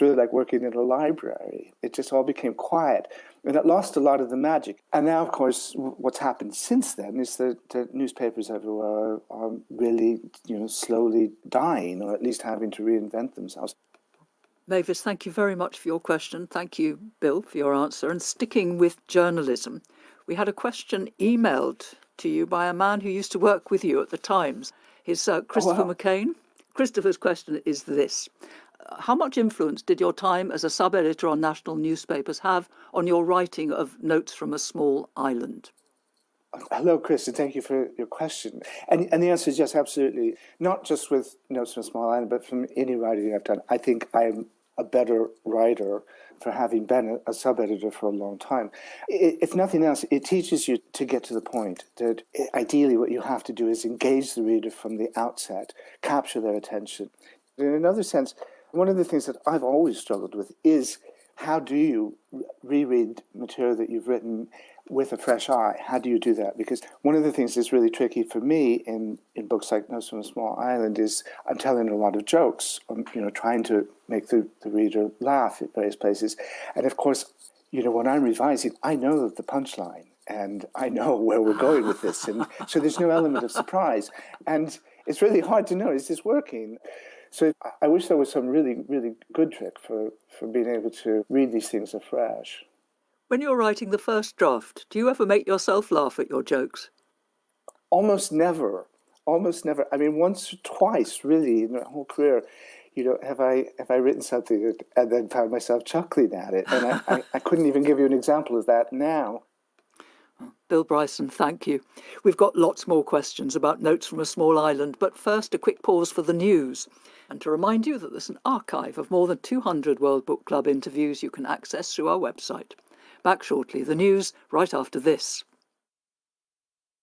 really like working in a library. It just all became quiet, and it lost a lot of the magic. And now, of course, what's happened since then is that newspapers everywhere are really, slowly dying, or at least having to reinvent themselves. Mavis, thank you very much for your question. Thank you, Bill, for your answer. And sticking with journalism, we had a question emailed to you by a man who used to work with you at the Times. He's Christopher McCain. Christopher's question is this. How much influence did your time as a sub-editor on national newspapers have on your writing of Notes from a Small Island? Hello, Chris, and thank you for your question. And the answer is yes, absolutely. Not just with Notes from a Small Island, but from any writing I've done. I think I am a better writer for having been a sub-editor for a long time. If nothing else, it teaches you to get to the point, that ideally what you have to do is engage the reader from the outset, capture their attention. In another sense, one of the things that I've always struggled with is how do you reread material that you've written with a fresh eye? How do you do that? Because one of the things that's really tricky for me in books like Notes from a Small Island is I'm telling a lot of jokes. I'm trying to make the reader laugh at various places. And of course, when I'm revising, I know the punchline and I know where we're going with this. And so there's no element of surprise. And it's really hard to know, is this working? So I wish there was some really, really good trick for being able to read these things afresh. When you're writing the first draft, do you ever make yourself laugh at your jokes? Almost never. Almost never. I mean, once or twice, really, in my whole career, have I written something and then found myself chuckling at it. And I couldn't even give you an example of that now. Bill Bryson, thank you. We've got lots more questions about Notes from a Small Island, but first a quick pause for the news. And to remind you that there's an archive of more than 200 World Book Club interviews you can access through our website. Back shortly, the news right after this.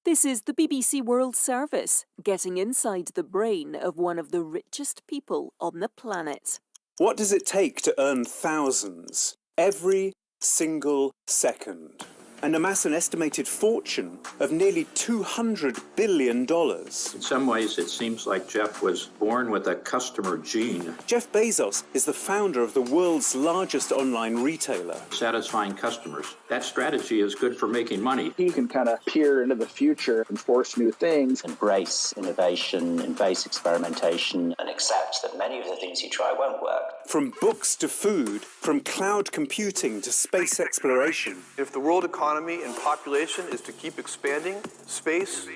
This is the BBC World Service, getting inside the brain of one of the richest people on the planet. What does it take to earn thousands every single second? and amass an estimated fortune of nearly $200 billion. In some ways, it seems like Jeff was born with a customer gene. Jeff Bezos is the founder of the world's largest online retailer. Satisfying customers. That strategy is good for making money. He can kind of peer into the future and force new things. Embrace innovation, embrace experimentation, and accept that many of the things you try won't work. From books to food, from cloud computing to space exploration. If the world economy and population is to keep expanding, space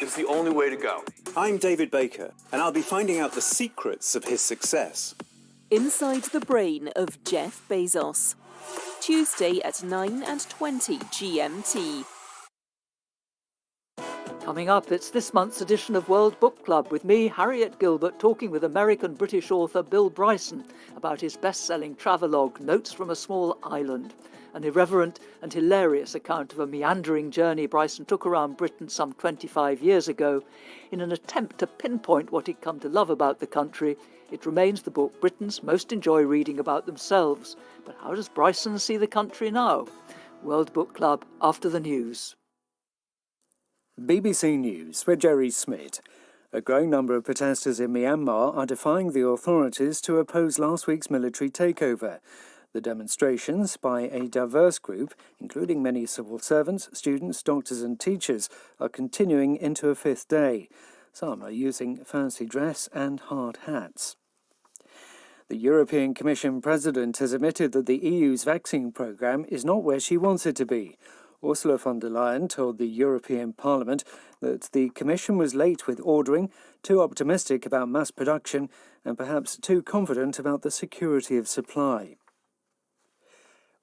is the only way to go. I'm David Baker, and I'll be finding out the secrets of his success. Inside the brain of Jeff Bezos. Tuesday at 9:20 GMT. Coming up, it's this month's edition of World Book Club with me, Harriet Gilbert, talking with American-British author Bill Bryson about his best-selling travelogue, Notes from a Small Island, an irreverent and hilarious account of a meandering journey Bryson took around Britain some 25 years ago. In an attempt to pinpoint what he'd come to love about the country, it remains the book Britons most enjoy reading about themselves. But how does Bryson see the country now? World Book Club after the news. BBC News with Jerry Smith. A growing number of protesters in Myanmar are defying the authorities to oppose last week's military takeover. The demonstrations, by a diverse group, including many civil servants, students, doctors and teachers, are continuing into a fifth day. Some are using fancy dress and hard hats. The European Commission President has admitted that the EU's vaccine programme is not where she wants it to be. Ursula von der Leyen told the European Parliament that the Commission was late with ordering, too optimistic about mass production, and perhaps too confident about the security of supply.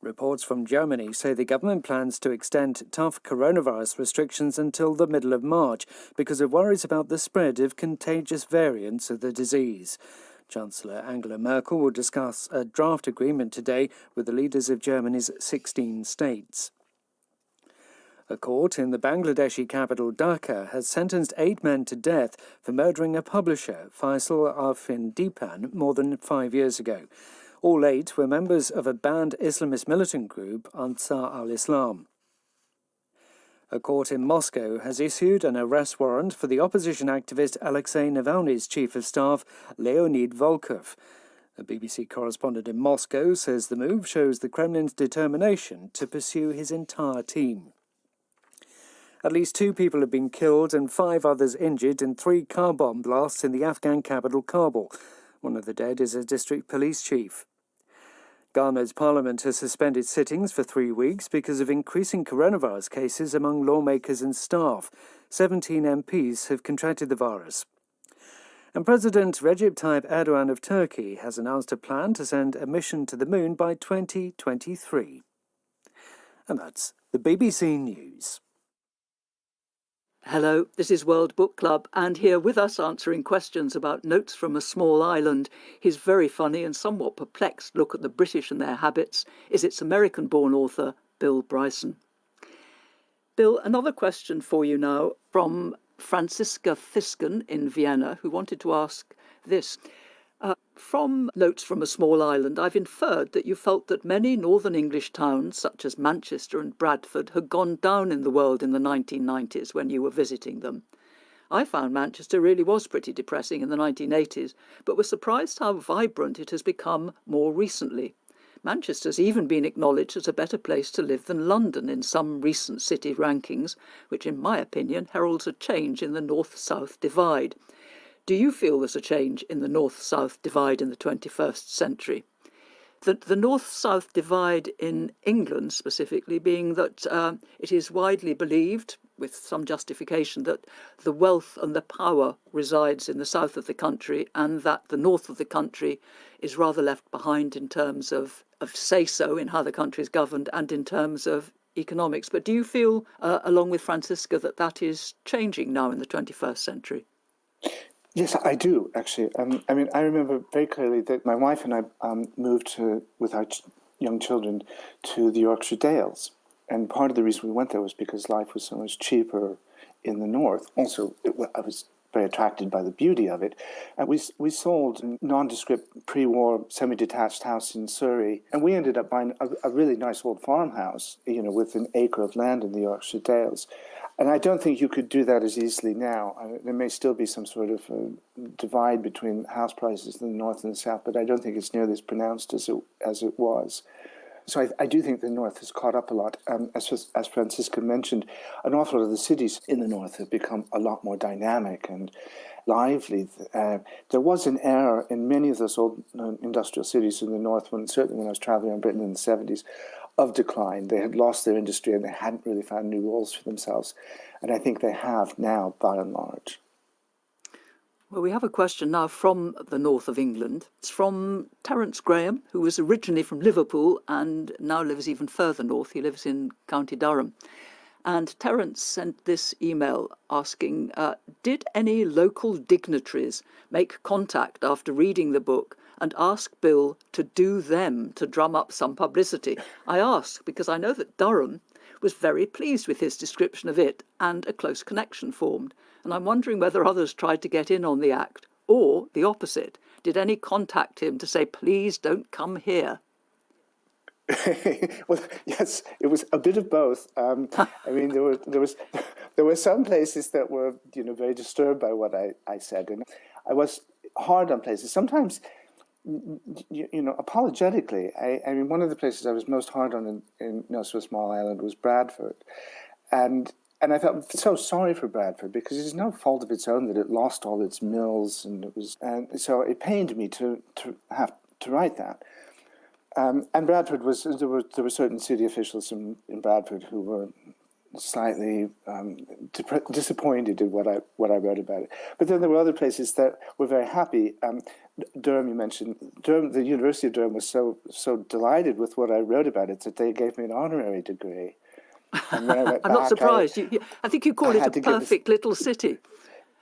Reports from Germany say the government plans to extend tough coronavirus restrictions until the middle of March because of worries about the spread of contagious variants of the disease. Chancellor Angela Merkel will discuss a draft agreement today with the leaders of Germany's 16 states. A court in the Bangladeshi capital Dhaka has sentenced 8 men to death for murdering a publisher, Faisal Arfin Deepan, more than 5 years ago. All 8 were members of a banned Islamist militant group, Ansar al-Islam. A court in Moscow has issued an arrest warrant for the opposition activist Alexei Navalny's chief of staff, Leonid Volkov. A BBC correspondent in Moscow says the move shows the Kremlin's determination to pursue his entire team. At least 2 people have been killed and 5 others injured in 3 car bomb blasts in the Afghan capital Kabul. One of the dead is a district police chief. Ghana's parliament has suspended sittings for 3 weeks because of increasing coronavirus cases among lawmakers and staff. 17 MPs have contracted the virus. And President Recep Tayyip Erdogan of Turkey has announced a plan to send a mission to the moon by 2023. And that's the BBC News. Hello, this is World Book Club, and here with us answering questions about Notes from a Small Island, his very funny and somewhat perplexed look at the British and their habits, is its American-born author, Bill Bryson. Bill, another question for you now from Franziska Fisken in Vienna, who wanted to ask this. From Notes from a Small Island, I've inferred that you felt that many northern English towns, such as Manchester and Bradford, had gone down in the world in the 1990s when you were visiting them. I found Manchester really was pretty depressing in the 1980s, but was surprised how vibrant it has become more recently. Manchester's even been acknowledged as a better place to live than London in some recent city rankings, which in my opinion heralds a change in the north-south divide. Do you feel there's a change in the north-south divide in the 21st century? The north-south divide in England specifically being that it is widely believed, with some justification, that the wealth and the power resides in the south of the country and that the north of the country is rather left behind in terms of say-so in how the country is governed and in terms of economics. But do you feel, along with Franziska, that that is changing now in the 21st century? Yes, I do, actually. I remember very clearly that my wife and I moved with our young children to the Yorkshire Dales. And part of the reason we went there was because life was so much cheaper in the north. Also, I was very attracted by the beauty of it. And we sold a nondescript pre-war semi-detached house in Surrey, and we ended up buying a really nice old farmhouse, with an acre of land in the Yorkshire Dales. And I don't think you could do that as easily now. There may still be some sort of divide between house prices in the north and the south, but I don't think it's nearly as pronounced as it was. So I do think the north has caught up a lot. As Francisca mentioned, an awful lot of the cities in the north have become a lot more dynamic and lively. There was an era in many of those old industrial cities in the north, certainly when I was traveling in Britain in the 70s, of decline. They had lost their industry and they hadn't really found new roles for themselves. And I think they have now, by and large. Well, we have a question now from the north of England. It's from Terence Graham, who was originally from Liverpool and now lives even further north. He lives in County Durham. And Terence sent this email asking, did any local dignitaries make contact after reading the book and ask Bill to do them to drum up some publicity? I ask because I know that Durham was very pleased with his description of it and a close connection formed. And I'm wondering whether others tried to get in on the act, or the opposite. Did any contact him to say, please don't come here? Well, yes, it was a bit of both. I mean, there were some places that were, very disturbed by what I said, and I was hard on places. Sometimes, apologetically. I mean, one of the places I was most hard on in no so small island was Bradford, and I felt so sorry for Bradford because it's no fault of its own that it lost all its mills, and so it pained me to have to write that. And Bradford there were certain city officials in Bradford who were slightly disappointed in what I wrote about it. But then there were other places that were very happy. Durham, you mentioned. Durham, the University of Durham was so delighted with what I wrote about it that they gave me an honorary degree. And when I went I'm not surprised. I think you call it a perfect little city.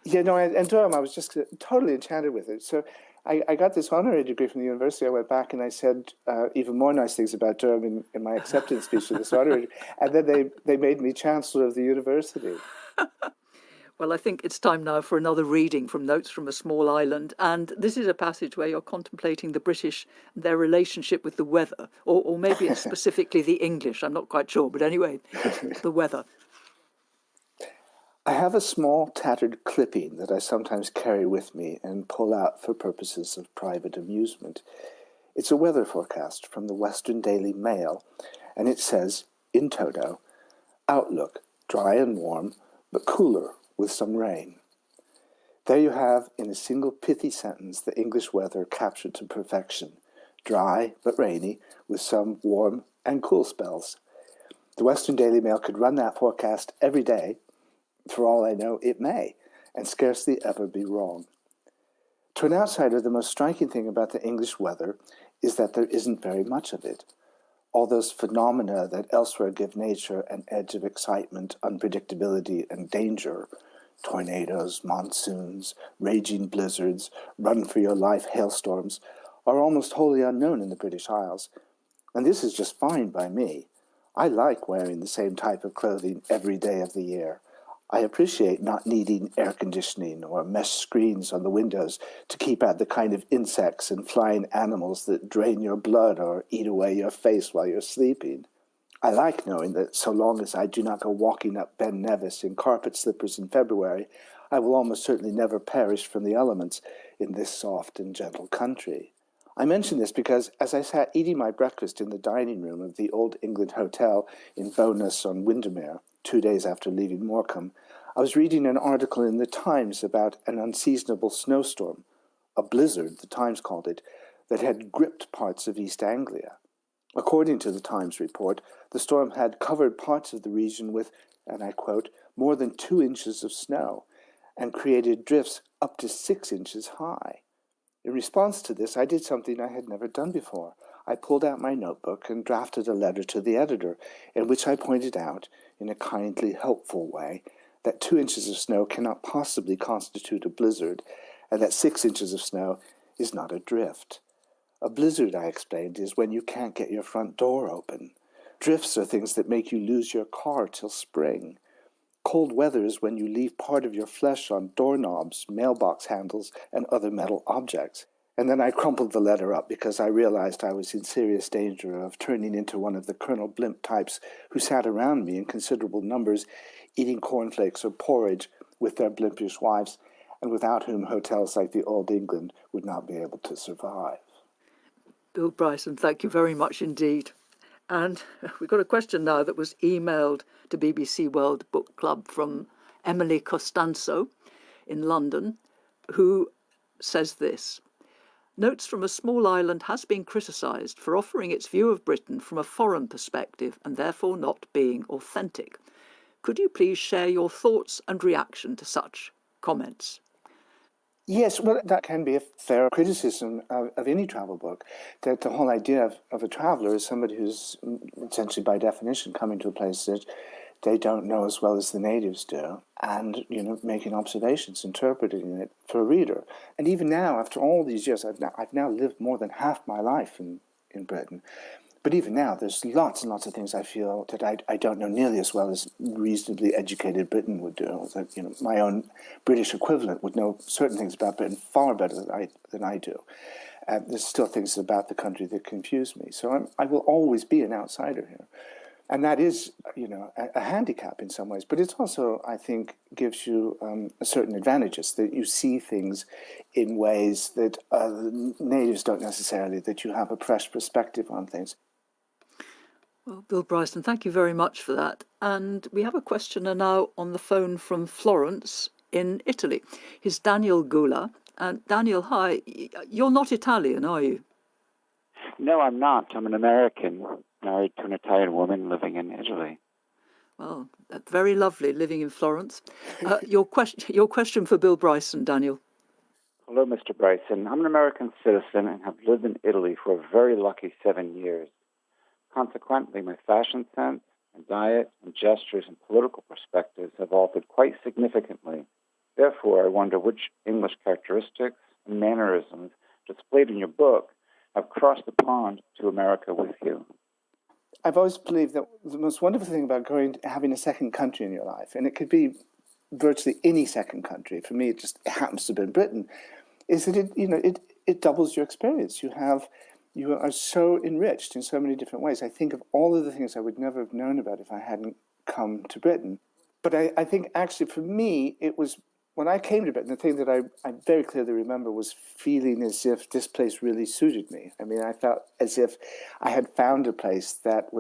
Yeah, no, and Durham, I was just totally enchanted with it. So I got this honorary degree from the university. I went back and I said even more nice things about Durham in my acceptance speech to this honorary, and then they made me Chancellor of the university. Well, I think it's time now for another reading from Notes from a Small Island. And this is a passage where you're contemplating the British, their relationship with the weather, or maybe it's specifically the English. I'm not quite sure. But anyway, the weather. I have a small tattered clipping that I sometimes carry with me and pull out for purposes of private amusement. It's a weather forecast from the Western Daily Mail, and it says, in toto, outlook, dry and warm, but cooler with some rain. There you have, in a single pithy sentence, the English weather captured to perfection. Dry but rainy, with some warm and cool spells. The Western Daily Mail could run that forecast every day. For all I know, it may, and scarcely ever be wrong. To an outsider, the most striking thing about the English weather is that there isn't very much of it. All those phenomena that elsewhere give nature an edge of excitement, unpredictability, and danger, tornadoes, monsoons, raging blizzards, run-for-your-life hailstorms, are almost wholly unknown in the British Isles. And this is just fine by me. I like wearing the same type of clothing every day of the year. I appreciate not needing air conditioning or mesh screens on the windows to keep out the kind of insects and flying animals that drain your blood or eat away your face while you're sleeping. I like knowing that so long as I do not go walking up Ben Nevis in carpet slippers in February, I will almost certainly never perish from the elements in this soft and gentle country. I mention this because as I sat eating my breakfast in the dining room of the Old England Hotel in Bowness on Windermere, 2 days after leaving Morecambe, I was reading an article in the Times about an unseasonable snowstorm, a blizzard, the Times called it, that had gripped parts of East Anglia. According to the Times report, the storm had covered parts of the region with, and I quote, more than 2 inches of snow, and created drifts up to 6 inches high. In response to this, I did something I had never done before. I pulled out my notebook and drafted a letter to the editor, in which I pointed out, in a kindly, helpful way, that 2 inches of snow cannot possibly constitute a blizzard, and that 6 inches of snow is not a drift. A blizzard, I explained, is when you can't get your front door open. Drifts are things that make you lose your car till spring. Cold weather is when you leave part of your flesh on doorknobs, mailbox handles, and other metal objects. And then I crumpled the letter up because I realized I was in serious danger of turning into one of the Colonel Blimp types who sat around me in considerable numbers, eating cornflakes or porridge with their blimpish wives, and without whom hotels like the Old England would not be able to survive. Bill Bryson, thank you very much indeed. And we've got a question now that was emailed to BBC World Book Club from Emily Costanzo in London, who says this. Notes from a Small Island has been criticised for offering its view of Britain from a foreign perspective and therefore not being authentic. Could you please share your thoughts and reaction to such comments? Yes, well, that can be a fair criticism of any travel book, that the whole idea of a traveller is somebody who's essentially by definition coming to a place that they don't know as well as the natives do, and, making observations, interpreting it for a reader. And even now, after all these years, I've now lived more than half my life in Britain. But even now, there's lots and lots of things I feel that I don't know nearly as well as reasonably educated Britain would do. That, my own British equivalent would know certain things about Britain far better than I do. There's still things about the country that confuse me. So I will always be an outsider here. And that is, a handicap in some ways. But it's also, I think, gives you certain advantages, that you see things in ways that natives don't necessarily, that you have a fresh perspective on things. Well, Bill Bryson, thank you very much for that. And we have a questioner now on the phone from Florence in Italy. He's Daniel Gula. And Daniel, hi. You're not Italian, are you? No, I'm not. I'm an American, married to an Italian woman living in Italy. Well, very lovely, living in Florence. Your question for Bill Bryson, Daniel. Hello, Mr. Bryson. I'm an American citizen and have lived in Italy for a very lucky 7 years. Consequently, my fashion sense and diet and gestures and political perspectives have altered quite significantly. Therefore, I wonder which English characteristics and mannerisms displayed in your book have crossed the pond to America with you. I've always believed that the most wonderful thing about having a second country in your life, and it could be virtually any second country, for me it just happens to be Britain, is that it doubles your experience. You are so enriched in so many different ways. I think of all of the things I would never have known about if I hadn't come to Britain. But I think actually for me, it was when I came to Britain, the thing that I very clearly remember was feeling as if this place really suited me. I mean, I felt as if I had found a place that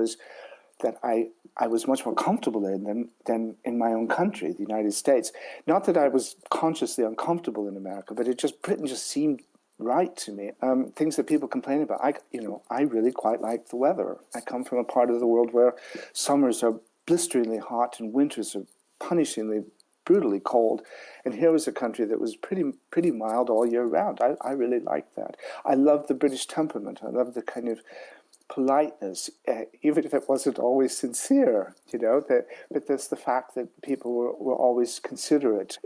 I was much more comfortable in than in my own country, the United States. Not that I was consciously uncomfortable in America, but Britain just seemed right to me. Things that people complain about. I really quite like the weather. I come from a part of the world where summers are blisteringly hot and winters are punishingly, brutally cold. And here was a country that was pretty mild all year round. I really liked that. I loved the British temperament. I loved the kind of politeness, even if it wasn't always sincere, but there's the fact that people were always considerate.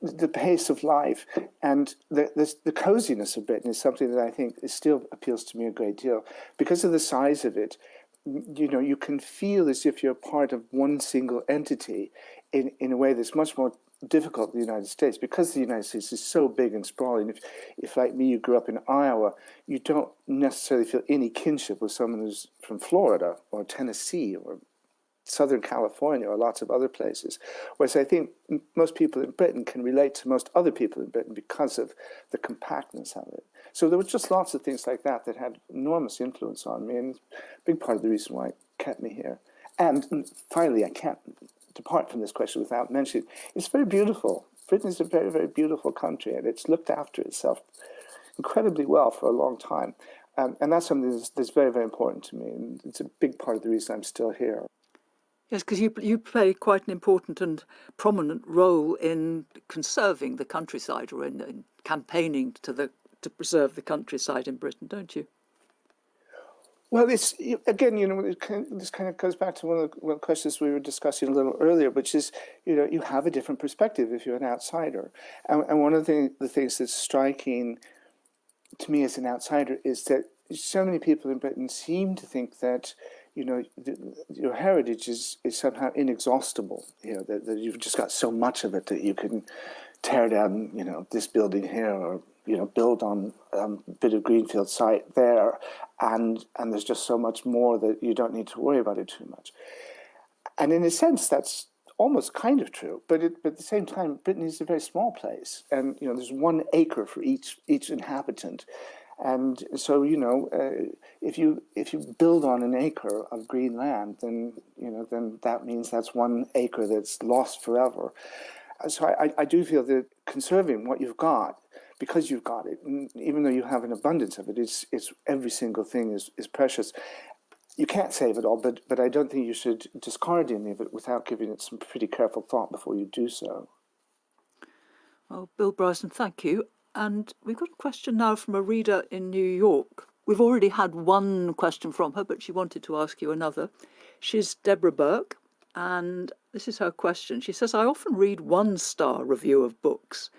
The pace of life and the coziness of Britain is something that I think still appeals to me a great deal. Because of the size of it, you can feel as if you're part of one single entity in a way that's much more difficult in the United States, because the United States is so big and sprawling. If like me, you grew up in Iowa, you don't necessarily feel any kinship with someone who's from Florida or Tennessee or Southern California or lots of other places. Whereas I think most people in Britain can relate to most other people in Britain because of the compactness of it. So there were just lots of things like that had enormous influence on me, and a big part of the reason why it kept me here. And finally, I can't depart from this question without mentioning, it's very beautiful. Britain is a very, very beautiful country, and it's looked after itself incredibly well for a long time. And that's something that's very, very important to me, and it's a big part of the reason I'm still here. Yes, because you play quite an important and prominent role in conserving the countryside, or in campaigning to preserve the countryside in Britain, don't you? Well, this kind of goes back to one of the questions we were discussing a little earlier, which is, you have a different perspective if you're an outsider. And one of the things that's striking to me as an outsider is that so many people in Britain seem to think that your heritage is somehow inexhaustible. That you've just got so much of it that you can tear down, this building here, or build on a bit of greenfield site there, and there's just so much more that you don't need to worry about it too much. And in a sense, that's almost kind of true, but at the same time, Britain is a very small place, and there's 1 acre for each inhabitant. And so, if you build on an acre of green land, then that means that's 1 acre that's lost forever. So I do feel that conserving what you've got, because you've got it, and even though you have an abundance of it, it's every single thing is precious. You can't save it all, but I don't think you should discard any of it without giving it some pretty careful thought before you do so. Well, Bill Bryson, thank you. And we've got a question now from a reader in New York. We've already had one question from her, but she wanted to ask you another. She's Deborah Burke, and this is her question. She says, I often read 1-star review of books,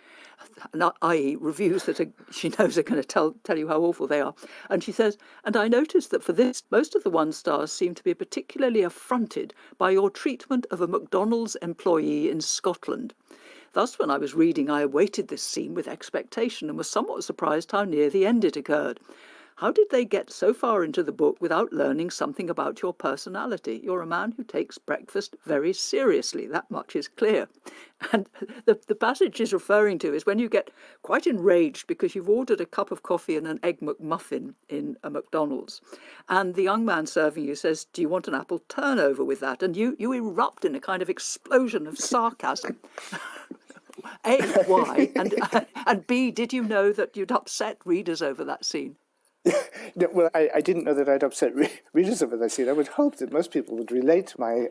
i.e. reviews that she knows are going to tell you how awful they are. And she says, and I noticed that for this, most of the 1-stars seem to be particularly affronted by your treatment of a McDonald's employee in Scotland. Thus, when I was reading, I awaited this scene with expectation and was somewhat surprised how near the end it occurred. How did they get so far into the book without learning something about your personality? You're a man who takes breakfast very seriously. That much is clear. And the passage she's referring to is when you get quite enraged because you've ordered a cup of coffee and an egg McMuffin in a McDonald's. And the young man serving you says, do you want an apple turnover with that? And you erupt in a kind of explosion of sarcasm. A, why? And B, did you know that you'd upset readers over that scene? No, well, I didn't know that I'd upset readers over that scene. I would hope that most people would relate to my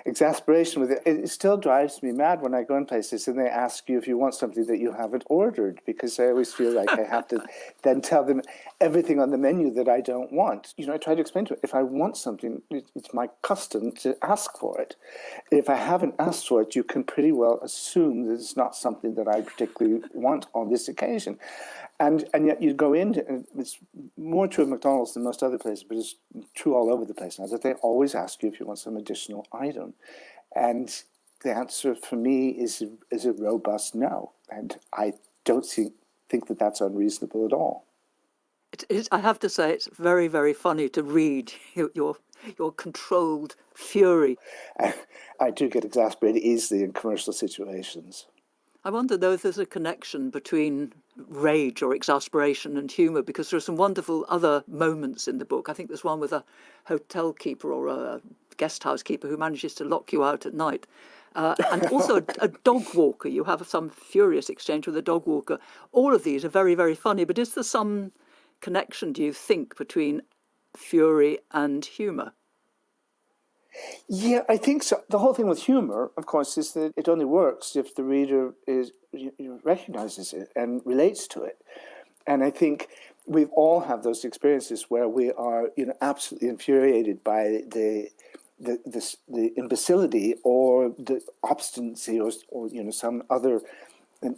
exasperation with it. It still drives me mad when I go in places and they ask you if you want something that you haven't ordered, because I always feel like I have to then tell them everything on the menu that I don't want. I try to explain to it, if I want something, it's my custom to ask for it. If I haven't asked for it, you can pretty well assume that it's not something that I particularly want on this occasion. And yet you go in, and it's more true at McDonald's than most other places, but it's true all over the place now, that they always ask you if you want some additional item. And the answer for me is a robust no. And I don't think that that's unreasonable at all. I have to say, it's very, very funny to read your controlled fury. I do get exasperated easily in commercial situations. I wonder, though, if there's a connection between rage or exasperation and humour, because there are some wonderful other moments in the book. I think there's one with a hotel keeper or a guest house keeper who manages to lock you out at night. And also a dog walker. You have some furious exchange with a dog walker. All of these are very, very funny. But is there some connection, do you think, between fury and humour? Yeah, I think so. The whole thing with humour, of course, is that it only works if the reader recognizes it and relates to it. And I think we all have those experiences where we are, absolutely infuriated by the imbecility or the obstinacy or some other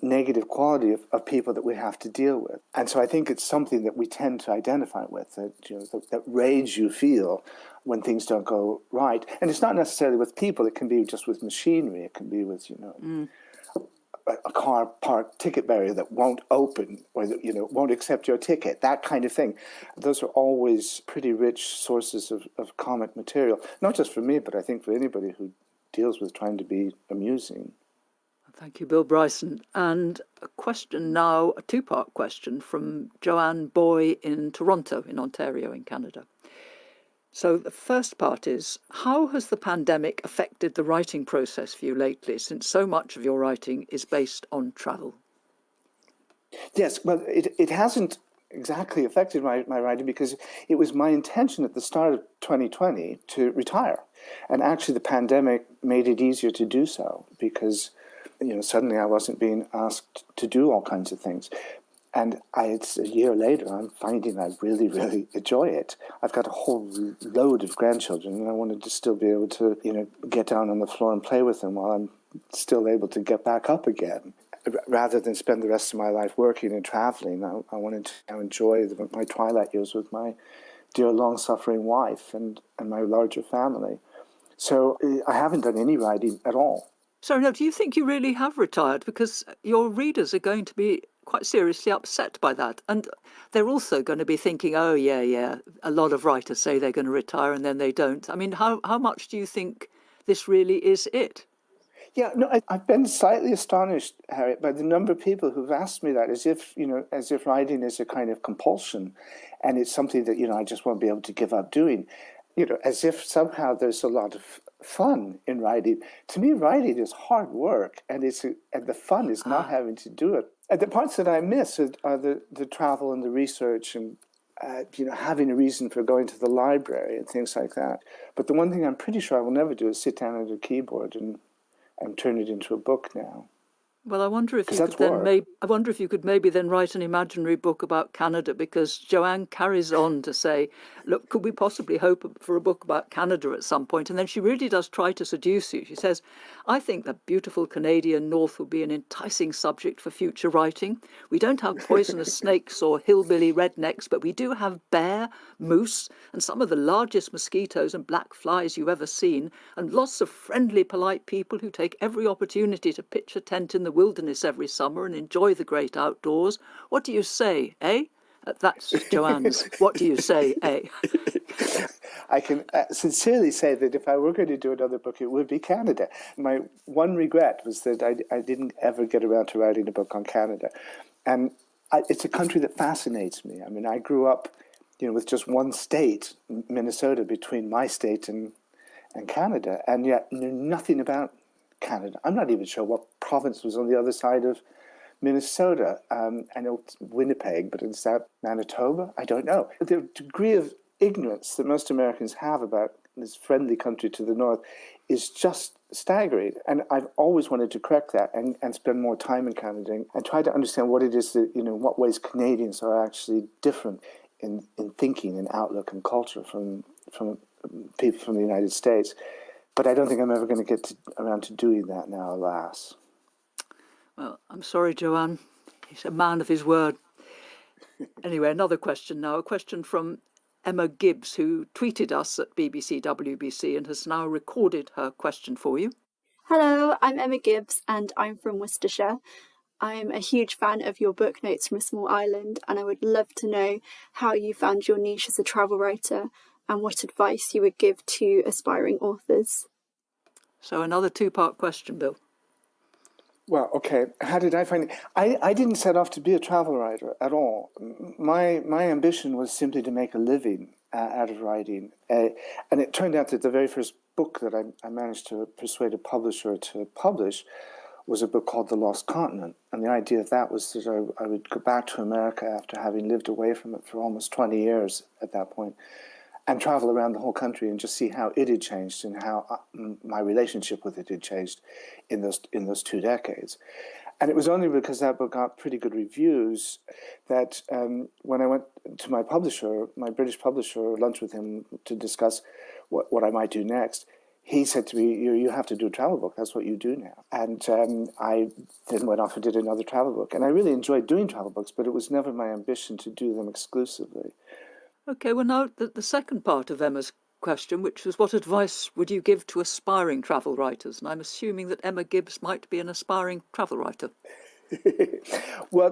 negative quality of people that we have to deal with. And so I think it's something that we tend to identify with, that rage you feel when things don't go right. And it's not necessarily with people, it can be just with machinery, it can be with, a car park ticket barrier that won't open or that, won't accept your ticket, that kind of thing. Those are always pretty rich sources of comic material, not just for me, but I think for anybody who deals with trying to be amusing. Thank you, Bill Bryson. And a question now, a 2-part question from Joanne Boy in Toronto, in Ontario, in Canada. So the first part is, how has the pandemic affected the writing process for you lately, since so much of your writing is based on travel? Yes, well, it hasn't exactly affected my writing, because it was my intention at the start of 2020 to retire. And actually the pandemic made it easier to do so, because suddenly I wasn't being asked to do all kinds of things. And it's a year later, I'm finding I really, really enjoy it. I've got a whole load of grandchildren, and I wanted to still be able to, get down on the floor and play with them while I'm still able to get back up again. Rather than spend the rest of my life working and traveling, I wanted to enjoy my twilight years with my dear long-suffering wife and my larger family. So I haven't done any writing at all. So now, do you think you really have retired? Because your readers are going to be quite seriously upset by that. And they're also going to be thinking, oh, yeah, a lot of writers say they're going to retire and then they don't. I mean, how much do you think this really is it? Yeah, no, I've been slightly astonished, Harriet, by the number of people who've asked me that, as if writing is a kind of compulsion and it's something that, I just won't be able to give up doing. As if somehow there's a lot of fun in writing. To me, writing is hard work, and the fun is not having to do it. And the parts that I miss are the travel and the research and having a reason for going to the library and things like that. But the one thing I'm pretty sure I will never do is sit down at a keyboard and turn it into a book now. Well, I wonder if you could maybe then write an imaginary book about Canada, because Joanne carries on to say, look, could we possibly hope for a book about Canada at some point? And then she really does try to seduce you. She says, I think the beautiful Canadian North would be an enticing subject for future writing. We don't have poisonous snakes or hillbilly rednecks, but we do have bear, moose, and some of the largest mosquitoes and black flies you've ever seen, and lots of friendly, polite people who take every opportunity to pitch a tent in the wilderness every summer and enjoy the great outdoors. What do you say, eh? That's Joanne's. What do you say, eh? I can sincerely say that if I were going to do another book, it would be Canada. My one regret was that I didn't ever get around to writing a book on Canada. And it's a country that fascinates me. I mean, I grew up, with just one state, Minnesota, between my state and Canada, and yet knew nothing about Canada. I'm not even sure what province was on the other side of Minnesota. I know it's Winnipeg, but is that Manitoba? I don't know. The degree of ignorance that most Americans have about this friendly country to the north is just staggering. And I've always wanted to correct that and spend more time in Canada and try to understand what it is that, in what ways Canadians are actually different in thinking and outlook and culture from people from the United States. But I don't think I'm ever going to get around to doing that now, alas. Well, I'm sorry, Joanne. He's a man of his word. Anyway, another question now. A question from Emma Gibbs, who tweeted us at BBC WBC and has now recorded her question for you. Hello, I'm Emma Gibbs and I'm from Worcestershire. I'm a huge fan of your book Notes from a Small Island, and I would love to know how you found your niche as a travel writer and what advice you would give to aspiring authors. So another two-part question, Bill. Well, okay. How did I find it? I didn't set off to be a travel writer at all. My ambition was simply to make a living out of writing. And it turned out that the very first book that I managed to persuade a publisher to publish was a book called The Lost Continent. And the idea of that was that I would go back to America after having lived away from it for almost 20 years at that point, and travel around the whole country and just see how it had changed and how my relationship with it had changed in those 2 decades. And it was only because that book got pretty good reviews that when I went to my publisher, my British publisher, lunch with him to discuss what I might do next, he said to me, you have to do a travel book. That's what you do now. And I then went off and did another travel book. And I really enjoyed doing travel books, but it was never my ambition to do them exclusively. Okay, well now the second part of Emma's question, which was what advice would you give to aspiring travel writers? And I'm assuming that Emma Gibbs might be an aspiring travel writer. Well,